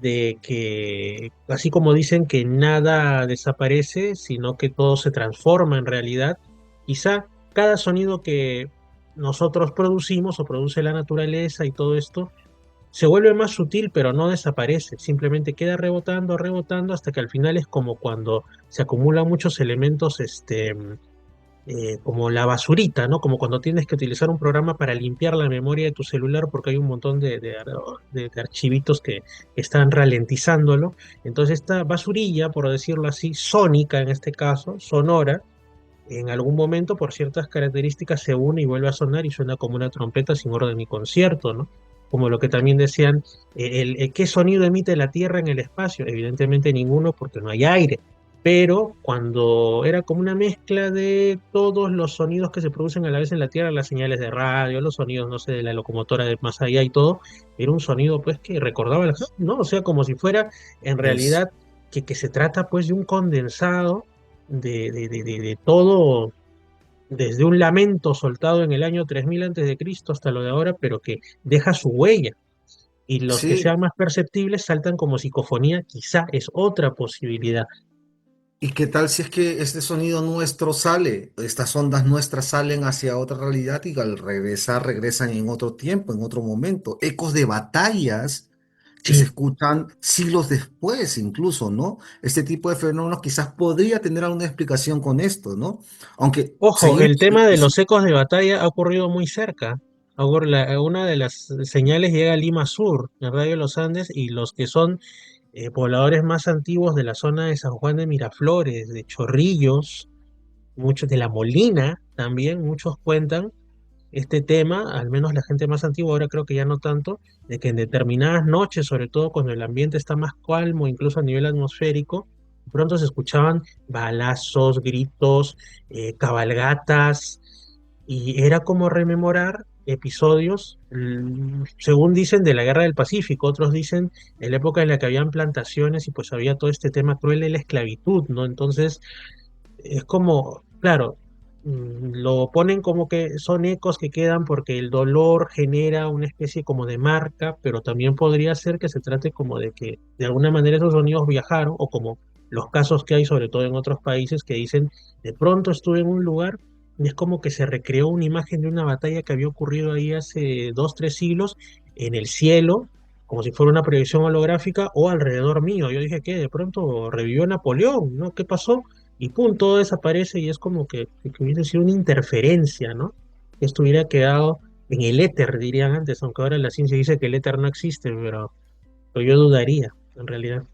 de que, así como dicen que nada desaparece, sino que todo se transforma en realidad, quizá cada sonido que nosotros producimos o produce la naturaleza y todo esto, se vuelve más sutil, pero no desaparece, simplemente queda rebotando, rebotando, hasta que al final es como cuando se acumulan muchos elementos, como la basurita, ¿no? Como cuando tienes que utilizar un programa para limpiar la memoria de tu celular porque hay un montón de archivitos que están ralentizándolo. Entonces esta basurilla, por decirlo así, sónica en este caso, sonora, en algún momento por ciertas características se une y vuelve a sonar y suena como una trompeta sin orden ni concierto, ¿no? Como lo que también decían, ¿qué sonido emite la Tierra en el espacio? Evidentemente ninguno porque no hay aire, pero cuando era como una mezcla de todos los sonidos que se producen a la vez en la Tierra, las señales de radio, los sonidos, no sé, de la locomotora de más allá y todo, era un sonido pues que recordaba el, ¿no? O sea, como si fuera en
es,
realidad que se trata pues de un condensado de todo, desde un lamento soltado en el año 3000 antes de Cristo hasta lo de ahora, pero que deja su huella. Y los que
sí.
sean más perceptibles saltan como psicofonía, quizá es otra posibilidad.
¿Y qué tal si es que este sonido nuestro sale, estas ondas nuestras salen hacia otra realidad y al regresar regresan en otro tiempo, en otro momento? Ecos de batallas que se
Sí,
escuchan siglos después incluso, ¿no? Este tipo de fenómenos quizás podría tener alguna explicación con esto, ¿no? Aunque
ojo, el
seguimos...
tema de los ecos de batalla ha ocurrido muy cerca. Ha Ahora, una de las señales llega a Lima Sur, en Radio Los Andes, y los que son pobladores más antiguos de la zona de San Juan de Miraflores, de Chorrillos, muchos de La Molina también, muchos cuentan este tema, al menos la gente más antigua, ahora creo que ya no tanto, de que en determinadas noches, sobre todo cuando el ambiente está más calmo, incluso a nivel atmosférico, pronto se escuchaban balazos, gritos, cabalgatas, y era como rememorar episodios, según dicen, de la Guerra del Pacífico, otros dicen de la época en la que habían plantaciones y pues había todo este tema cruel de la esclavitud, ¿no? Entonces, es como, claro, lo ponen como que son ecos que quedan porque el dolor genera una especie como de marca, pero también podría ser que se trate como de que de alguna manera esos sonidos viajaron, o como los casos que hay sobre todo en otros países que dicen, de pronto estuve en un lugar y es como que se recreó una imagen de una batalla que había ocurrido ahí hace 2, 3 siglos en el cielo, como si fuera una proyección holográfica o alrededor mío. Yo dije que de pronto revivió Napoleón, ¿no? ¿Qué pasó? Y pum, todo desaparece y es como que hubiese sido una interferencia, ¿no? Que estuviera quedado en el éter, dirían antes, aunque ahora la ciencia dice que el éter no existe, pero yo dudaría, en realidad.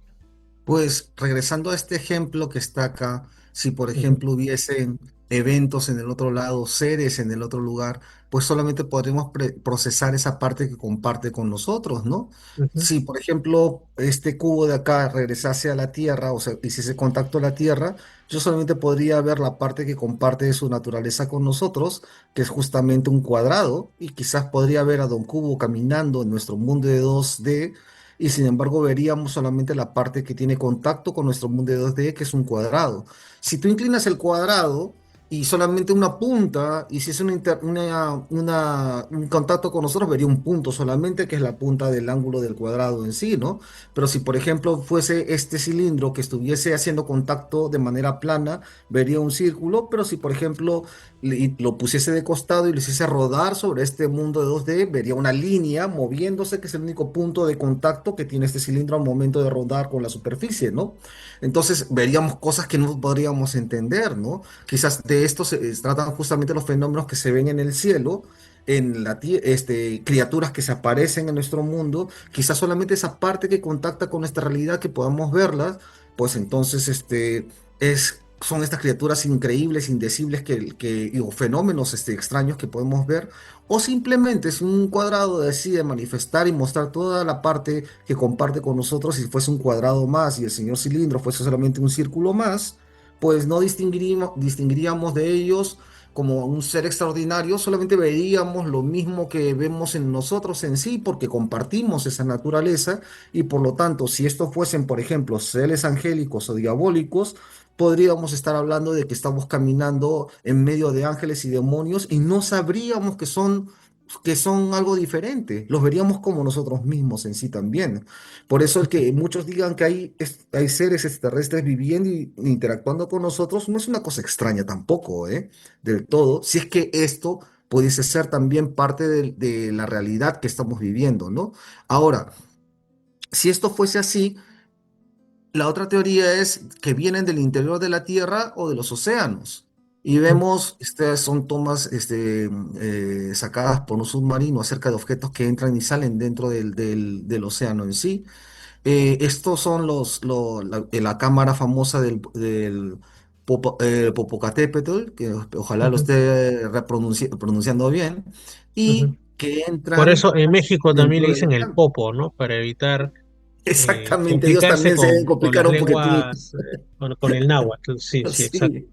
Pues regresando a este ejemplo que está acá, si por
Ujú,
ejemplo hubiesen eventos en el otro lado, seres en el otro lugar, pues solamente podremos procesar esa parte que comparte con nosotros, ¿no?
ujú,
Si por ejemplo este cubo de acá regresase a la Tierra, o sea, hiciese contacto a la Tierra, yo solamente podría ver la parte que comparte de su naturaleza con nosotros, que es justamente un cuadrado, y quizás podría ver a Don Cubo caminando en nuestro mundo de 2D, y sin embargo veríamos solamente la parte que tiene contacto con nuestro mundo de 2D, que es un cuadrado. Si tú inclinas el cuadrado y solamente una punta, y si es un contacto con nosotros, vería un punto solamente, que es la punta del ángulo del cuadrado en sí, ¿no? Pero si, por ejemplo, fuese este cilindro que estuviese haciendo contacto de manera plana, vería un círculo, pero si, por ejemplo, y lo pusiese de costado y lo hiciese rodar sobre este mundo de 2D, vería una línea moviéndose, que es el único punto de contacto que tiene este cilindro al momento de rodar con la superficie, ¿no? Entonces veríamos cosas que no podríamos entender, ¿no? Quizás de esto se tratan justamente los fenómenos que se ven en el cielo, criaturas que se aparecen en nuestro mundo, quizás solamente esa parte que contacta con nuestra realidad, que podamos verlas, pues entonces son estas criaturas increíbles, indecibles, o fenómenos extraños que podemos ver, o simplemente si un cuadrado decide manifestar y mostrar toda la parte que comparte con nosotros, si fuese un cuadrado más y el señor cilindro fuese solamente un círculo más, pues no distinguiríamos de ellos como un ser extraordinario, solamente veríamos lo mismo que vemos en nosotros en sí, porque compartimos esa naturaleza, y por lo tanto, si estos fuesen, por ejemplo, seres angélicos o diabólicos, podríamos estar hablando de que estamos caminando en medio de ángeles y demonios y no sabríamos que son algo diferente. Los veríamos como nosotros mismos en sí también. Por eso el que muchos digan que hay seres extraterrestres viviendo y interactuando con nosotros no es una cosa extraña tampoco, ¿eh? Del todo, si es que esto pudiese ser también parte de la realidad que estamos viviendo, ¿no? Ahora, si esto fuese así, la otra teoría es que vienen del interior de la Tierra o de los océanos. Y
ujú,
vemos, estas son tomas sacadas por un submarino acerca de objetos que entran y salen dentro del océano en sí. Estos son la cámara famosa del Popocatépetl, que ojalá lo
ujú,
esté pronunciando bien,
ujú.
y que
Por
entran
eso en México también le
dentro del
dicen el
océano.
popo, ¿no? Para evitar
Exactamente, ellos
complicarse
también se deben
con
complicar
las
un poquitín.
lenguas, con el náhuatl. Sí, sí, exacto.
Sí.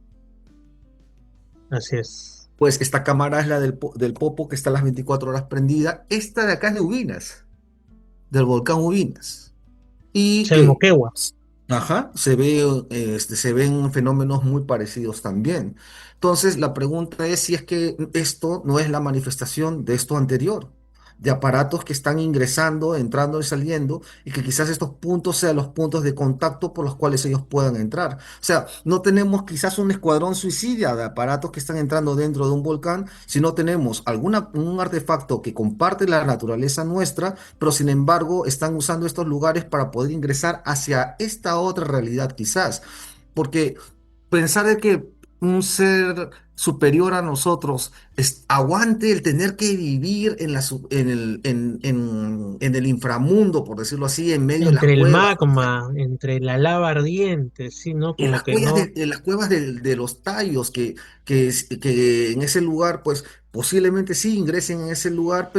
Así es.
Pues esta cámara es la del Popo, que está las 24 horas prendida. Esta de acá es de Ubinas, del volcán Ubinas. Y que,
Moquegua.
ajá, se ven fenómenos muy parecidos también. Entonces, la pregunta es si es que esto no es la manifestación de esto anterior, de aparatos que están ingresando, entrando y saliendo, y que quizás estos puntos sean los puntos de contacto por los cuales ellos puedan entrar. O sea, no tenemos quizás un escuadrón suicida de aparatos que están entrando dentro de un volcán, sino tenemos un artefacto que comparte la naturaleza nuestra, pero sin embargo están usando estos lugares para poder ingresar hacia esta otra realidad quizás. Porque pensar de que un ser superior a nosotros aguante el tener que vivir en el inframundo, por decirlo así, en medio de las
Entre el
cuevas,
magma, entre la lava ardiente, sí, ¿no?
en
Como
las
que
cuevas
no.
en las cuevas de los tallos, que en ese lugar, pues posiblemente sí ingresen en ese lugar,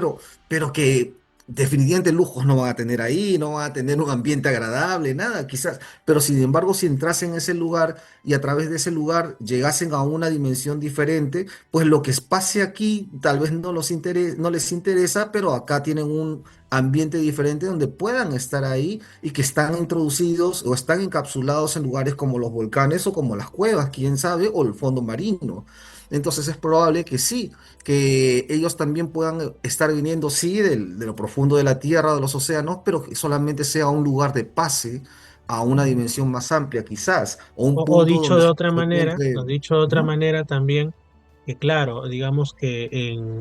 pero que definitivamente lujos no van a tener ahí, no van a tener un ambiente agradable, nada, quizás. Pero sin embargo, si entrasen en ese lugar y a través de ese lugar llegasen a una dimensión diferente, pues lo que pase aquí tal vez no les interesa, pero acá tienen un ambiente diferente donde puedan estar ahí y que están introducidos o están encapsulados en lugares como los volcanes o como las cuevas, quién sabe, o el fondo marino. Entonces es probable que sí, que ellos también puedan estar viniendo, sí, de lo profundo de la tierra, de los océanos, pero que solamente sea un lugar de pase a una dimensión más amplia, quizás, o un
O
punto
dicho
donde
de
se
otra manera,
encuentre.
o dicho de otra
Ujú.
manera también, que claro, digamos que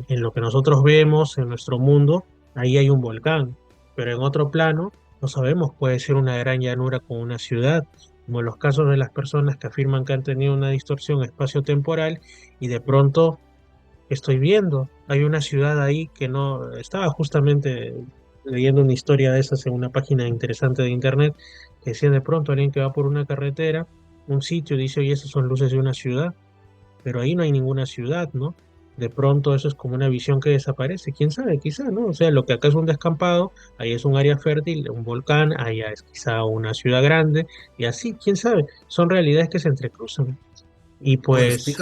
en lo que nosotros vemos en nuestro mundo, ahí hay un volcán, pero en otro plano, no sabemos, puede ser una gran llanura con una ciudad, como en los casos de las personas que afirman que han tenido una distorsión espaciotemporal y de pronto estoy viendo, hay una ciudad ahí que no, estaba justamente leyendo una historia de esas en una página interesante de internet, que decía de pronto alguien que va por una carretera, un sitio, dice, oye, esas son luces de una ciudad, pero ahí no hay ninguna ciudad, ¿no? De pronto eso es como una visión que desaparece, quién sabe, quizá, ¿no? O sea, lo que acá es un descampado, ahí es un área fértil, un volcán, allá es quizá una ciudad grande, y así, quién sabe, son realidades que se entrecruzan. Y
Pues
pues, sí,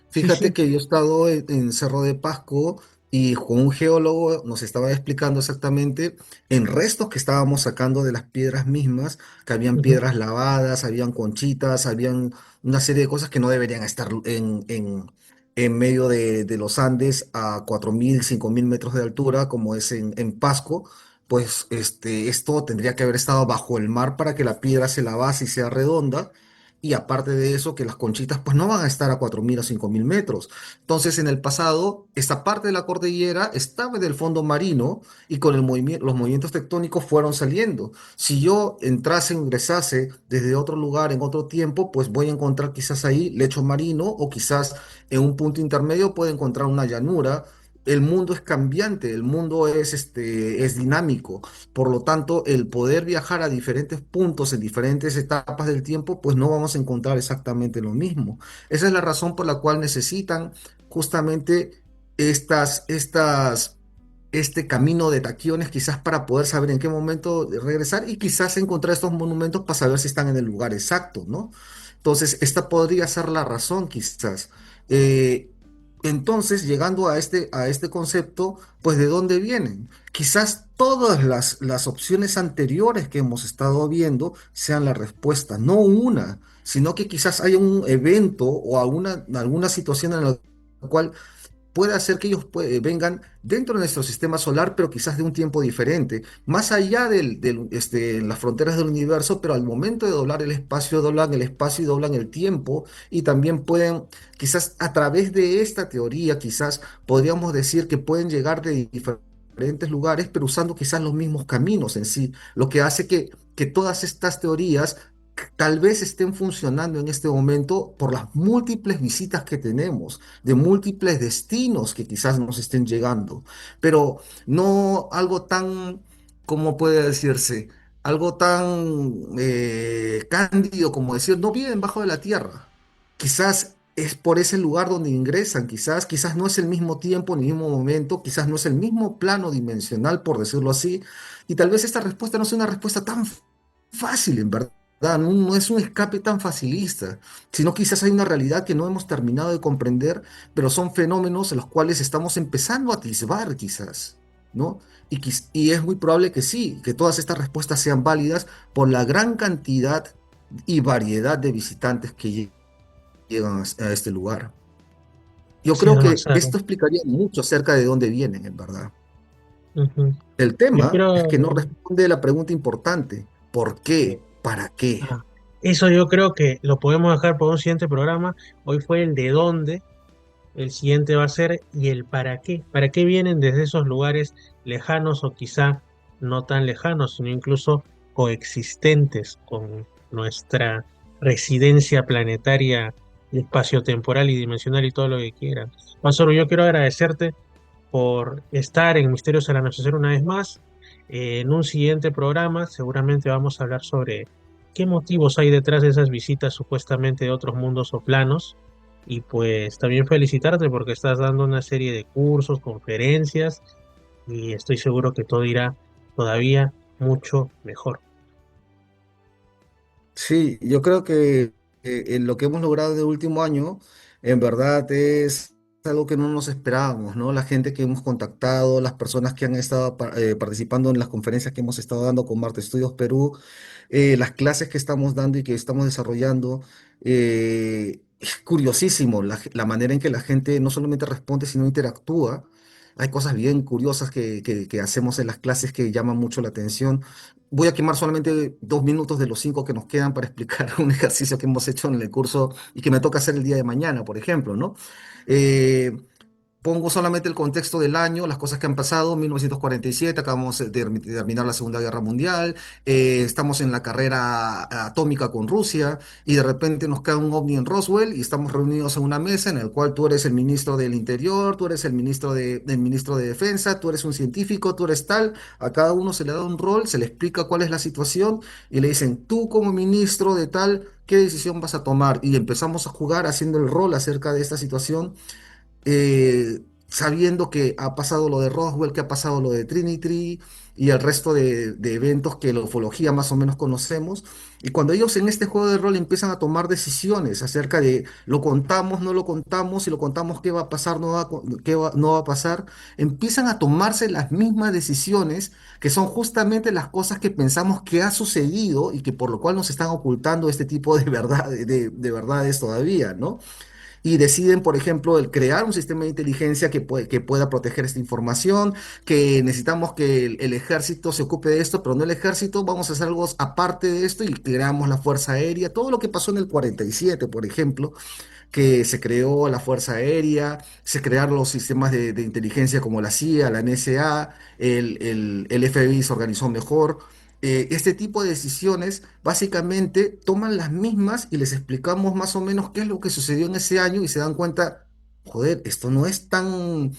fíjate
sí.
que yo he estado en Cerro de Pasco y con un geólogo nos estaba explicando exactamente en restos que estábamos sacando de las piedras mismas, que habían
Ujú.
piedras lavadas, habían conchitas, habían una serie de cosas que no deberían estar en medio de los Andes a 4.000, 5.000 metros de altura, como es en Pasco. Pues esto tendría que haber estado bajo el mar para que la piedra se lavase y sea redonda. Y aparte de eso, que las conchitas pues no van a estar a 4.000 o 5.000 metros. Entonces, en el pasado, esta parte de la cordillera estaba en el fondo marino y con los movimientos tectónicos fueron saliendo. Si yo entrase, ingresase desde otro lugar en otro tiempo, pues voy a encontrar quizás ahí lecho marino o quizás en un punto intermedio puedo encontrar una llanura. El mundo es cambiante, el mundo es dinámico. Por lo tanto, el poder viajar a diferentes puntos en diferentes etapas del tiempo, pues no vamos a encontrar exactamente lo mismo. Esa es la razón por la cual necesitan justamente este camino de taquiones, quizás para poder saber en qué momento regresar y quizás encontrar estos monumentos para saber si están en el lugar exacto, ¿no? Entonces, esta podría ser la razón, quizás. Eh, entonces, llegando a este concepto, pues ¿de dónde vienen? Quizás todas las opciones anteriores que hemos estado viendo sean la respuesta, no una, sino que quizás haya un evento o alguna situación en la cual puede hacer que ellos vengan dentro de nuestro sistema solar, pero quizás de un tiempo diferente, más allá las fronteras del universo, pero al momento de doblar el espacio, doblan el espacio y doblan el tiempo, y también pueden, quizás a través de esta teoría, quizás podríamos decir que pueden llegar de diferentes lugares, pero usando quizás los mismos caminos en sí, lo que hace que todas estas teorías tal vez estén funcionando en este momento por las múltiples visitas que tenemos de múltiples destinos que quizás nos estén llegando, pero no algo tan, ¿cómo puede decirse? Algo tan cándido como decir, no viven bajo de la tierra. Quizás es por ese lugar donde ingresan, quizás no es el mismo tiempo ni el mismo momento, quizás no es el mismo plano dimensional, por decirlo así, y tal vez esta respuesta no sea una respuesta tan fácil, en verdad. No es un escape tan facilista, sino quizás hay una realidad que no hemos terminado de comprender, pero son fenómenos en los cuales estamos empezando a atisbar quizás, ¿no? Y es muy probable que sí, que todas estas respuestas sean válidas por la gran cantidad y variedad de visitantes que llegan a este lugar. Yo
Sí, es
creo que
demasiado.
esto explicaría mucho acerca de dónde vienen, en verdad.
Ujú.
El
Yo
tema es que no
creo,
responde la pregunta importante, ¿por qué? ¿Para qué?
ah, eso yo creo que lo podemos dejar por un siguiente programa. Hoy fue el de dónde, el siguiente va a ser y el para qué vienen desde esos lugares lejanos o quizá no tan lejanos, sino incluso coexistentes con nuestra residencia planetaria espacio-temporal y dimensional y todo lo que quieran. Masaru, yo quiero agradecerte por estar en Misterios al Anochecer una vez más. En un siguiente programa seguramente vamos a hablar sobre qué motivos hay detrás de esas visitas supuestamente de otros mundos o planos. Y pues también felicitarte porque estás dando una serie de cursos, conferencias, y estoy seguro que todo irá todavía mucho mejor.
Sí, yo creo que en lo que hemos logrado en el último año, en verdad es algo que no nos esperábamos, ¿no? La gente que hemos contactado, las personas que han estado participando en las conferencias que hemos estado dando con Marte Estudios Perú, las clases que estamos dando y que estamos desarrollando, es curiosísimo la manera en que la gente no solamente responde, sino interactúa. Hay cosas bien curiosas que hacemos en las clases que llaman mucho la atención. Voy a quemar solamente 2 minutos de los 5 que nos quedan para explicar un ejercicio que hemos hecho en el curso y que me toca hacer el día de mañana, por ejemplo, ¿no? Eh, Pongo solamente el contexto del año, las cosas que han pasado, 1947, acabamos de terminar la Segunda Guerra Mundial, estamos en la carrera atómica con Rusia y de repente nos cae un ovni en Roswell y estamos reunidos en una mesa en el cual tú eres el ministro del Interior, tú eres el ministro de Defensa, tú eres un científico, tú eres tal, a cada uno se le da un rol, se le explica cuál es la situación y le dicen, tú como ministro de tal, ¿qué decisión vas a tomar? Y empezamos a jugar haciendo el rol acerca de esta situación, sabiendo que ha pasado lo de Roswell, que ha pasado lo de Trinity y el resto de eventos que la ufología más o menos conocemos. Y cuando ellos en este juego de rol empiezan a tomar decisiones acerca de lo contamos, no lo contamos, si lo contamos, qué va a pasar, no va a pasar, empiezan a tomarse las mismas decisiones que son justamente las cosas que pensamos que ha sucedido y que por lo cual nos están ocultando este tipo de verdad, de verdades todavía, ¿no? Y deciden, por ejemplo, el crear un sistema de inteligencia que pueda proteger esta información, que necesitamos que el ejército se ocupe de esto, pero no el ejército, vamos a hacer algo aparte de esto y creamos la Fuerza Aérea, todo lo que pasó en el 47, por ejemplo, que se creó la Fuerza Aérea, se crearon los sistemas de inteligencia como la CIA, la NSA, el FBI se organizó mejor. Este tipo de decisiones básicamente toman las mismas y les explicamos más o menos qué es lo que sucedió en ese año y se dan cuenta, joder, esto no es tan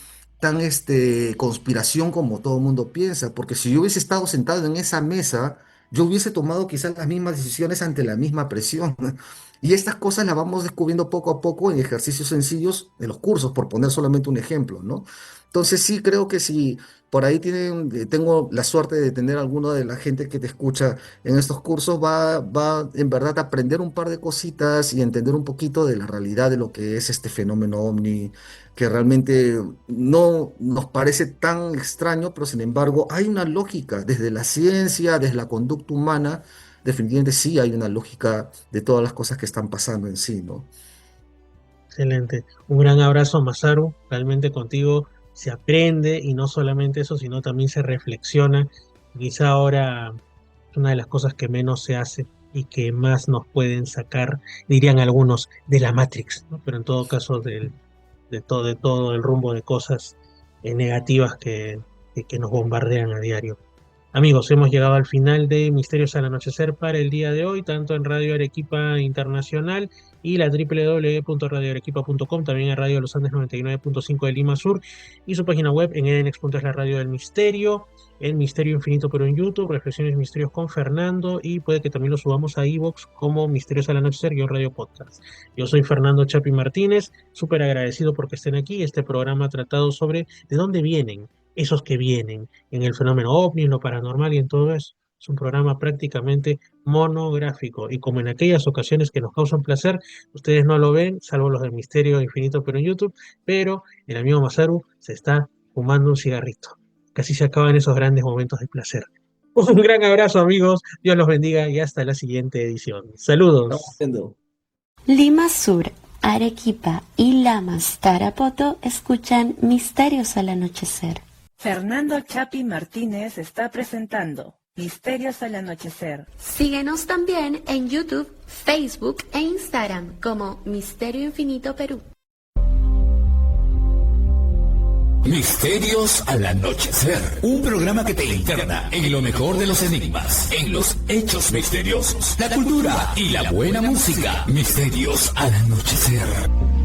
conspiración como todo el mundo piensa, porque si yo hubiese estado sentado en esa mesa, yo hubiese tomado quizás las mismas decisiones ante la misma presión. Y estas cosas las vamos descubriendo poco a poco en ejercicios sencillos de los cursos, por poner solamente un ejemplo, ¿no? Entonces sí creo que si por ahí tengo la suerte de tener alguno de la gente que te escucha en estos cursos, va en verdad a aprender un par de cositas y entender un poquito de la realidad de lo que es este fenómeno ovni, que realmente no nos parece tan extraño, pero sin embargo hay una lógica desde la ciencia, desde la conducta humana. Definitivamente sí hay una lógica de todas las cosas que están pasando en sí, ¿no?
Excelente. Un gran abrazo, Masaru. Realmente contigo se aprende y no solamente eso, sino también se reflexiona. Quizá ahora es una de las cosas que menos se hace y que más nos pueden sacar, dirían algunos, de la Matrix, ¿no? Pero en todo caso de todo el rumbo de cosas negativas que nos bombardean a diario. Amigos, hemos llegado al final de Misterios al Anochecer para el día de hoy, tanto en Radio Arequipa Internacional y la www.radioarequipa.com, también en Radio Los Andes 99.5 de Lima Sur y su página web en edenex.es, la radio del misterio, el Misterio Infinito pero en YouTube, Reflexiones y Misterios con Fernando, y puede que también lo subamos a iVoox como Misterios al Anochecer y Radio Podcast. Yo soy Fernando Chapi Martínez, súper agradecido porque estén aquí. Este programa ha tratado sobre de dónde vienen esos que vienen en el fenómeno ovni, en lo paranormal y en todo eso. Es un programa prácticamente monográfico y como en aquellas ocasiones que nos causan placer, ustedes no lo ven, salvo los del Misterio Infinito pero en YouTube, pero el amigo Masaru se está fumando un cigarrito. Casi se acaban esos grandes momentos de placer. Un gran abrazo, amigos, Dios los bendiga y hasta la siguiente edición.
Estamos
Saludos.
viendo.
Lima Sur, Arequipa y Lamas, Tarapoto escuchan Misterios al Anochecer.
Fernando Chapi Martínez está presentando Misterios al Anochecer.
Síguenos también en YouTube, Facebook e Instagram como Misterio Infinito Perú.
Misterios al Anochecer. Un programa que te interna en lo mejor de los enigmas, en los hechos misteriosos, la cultura y la buena música. Misterios al anochecer.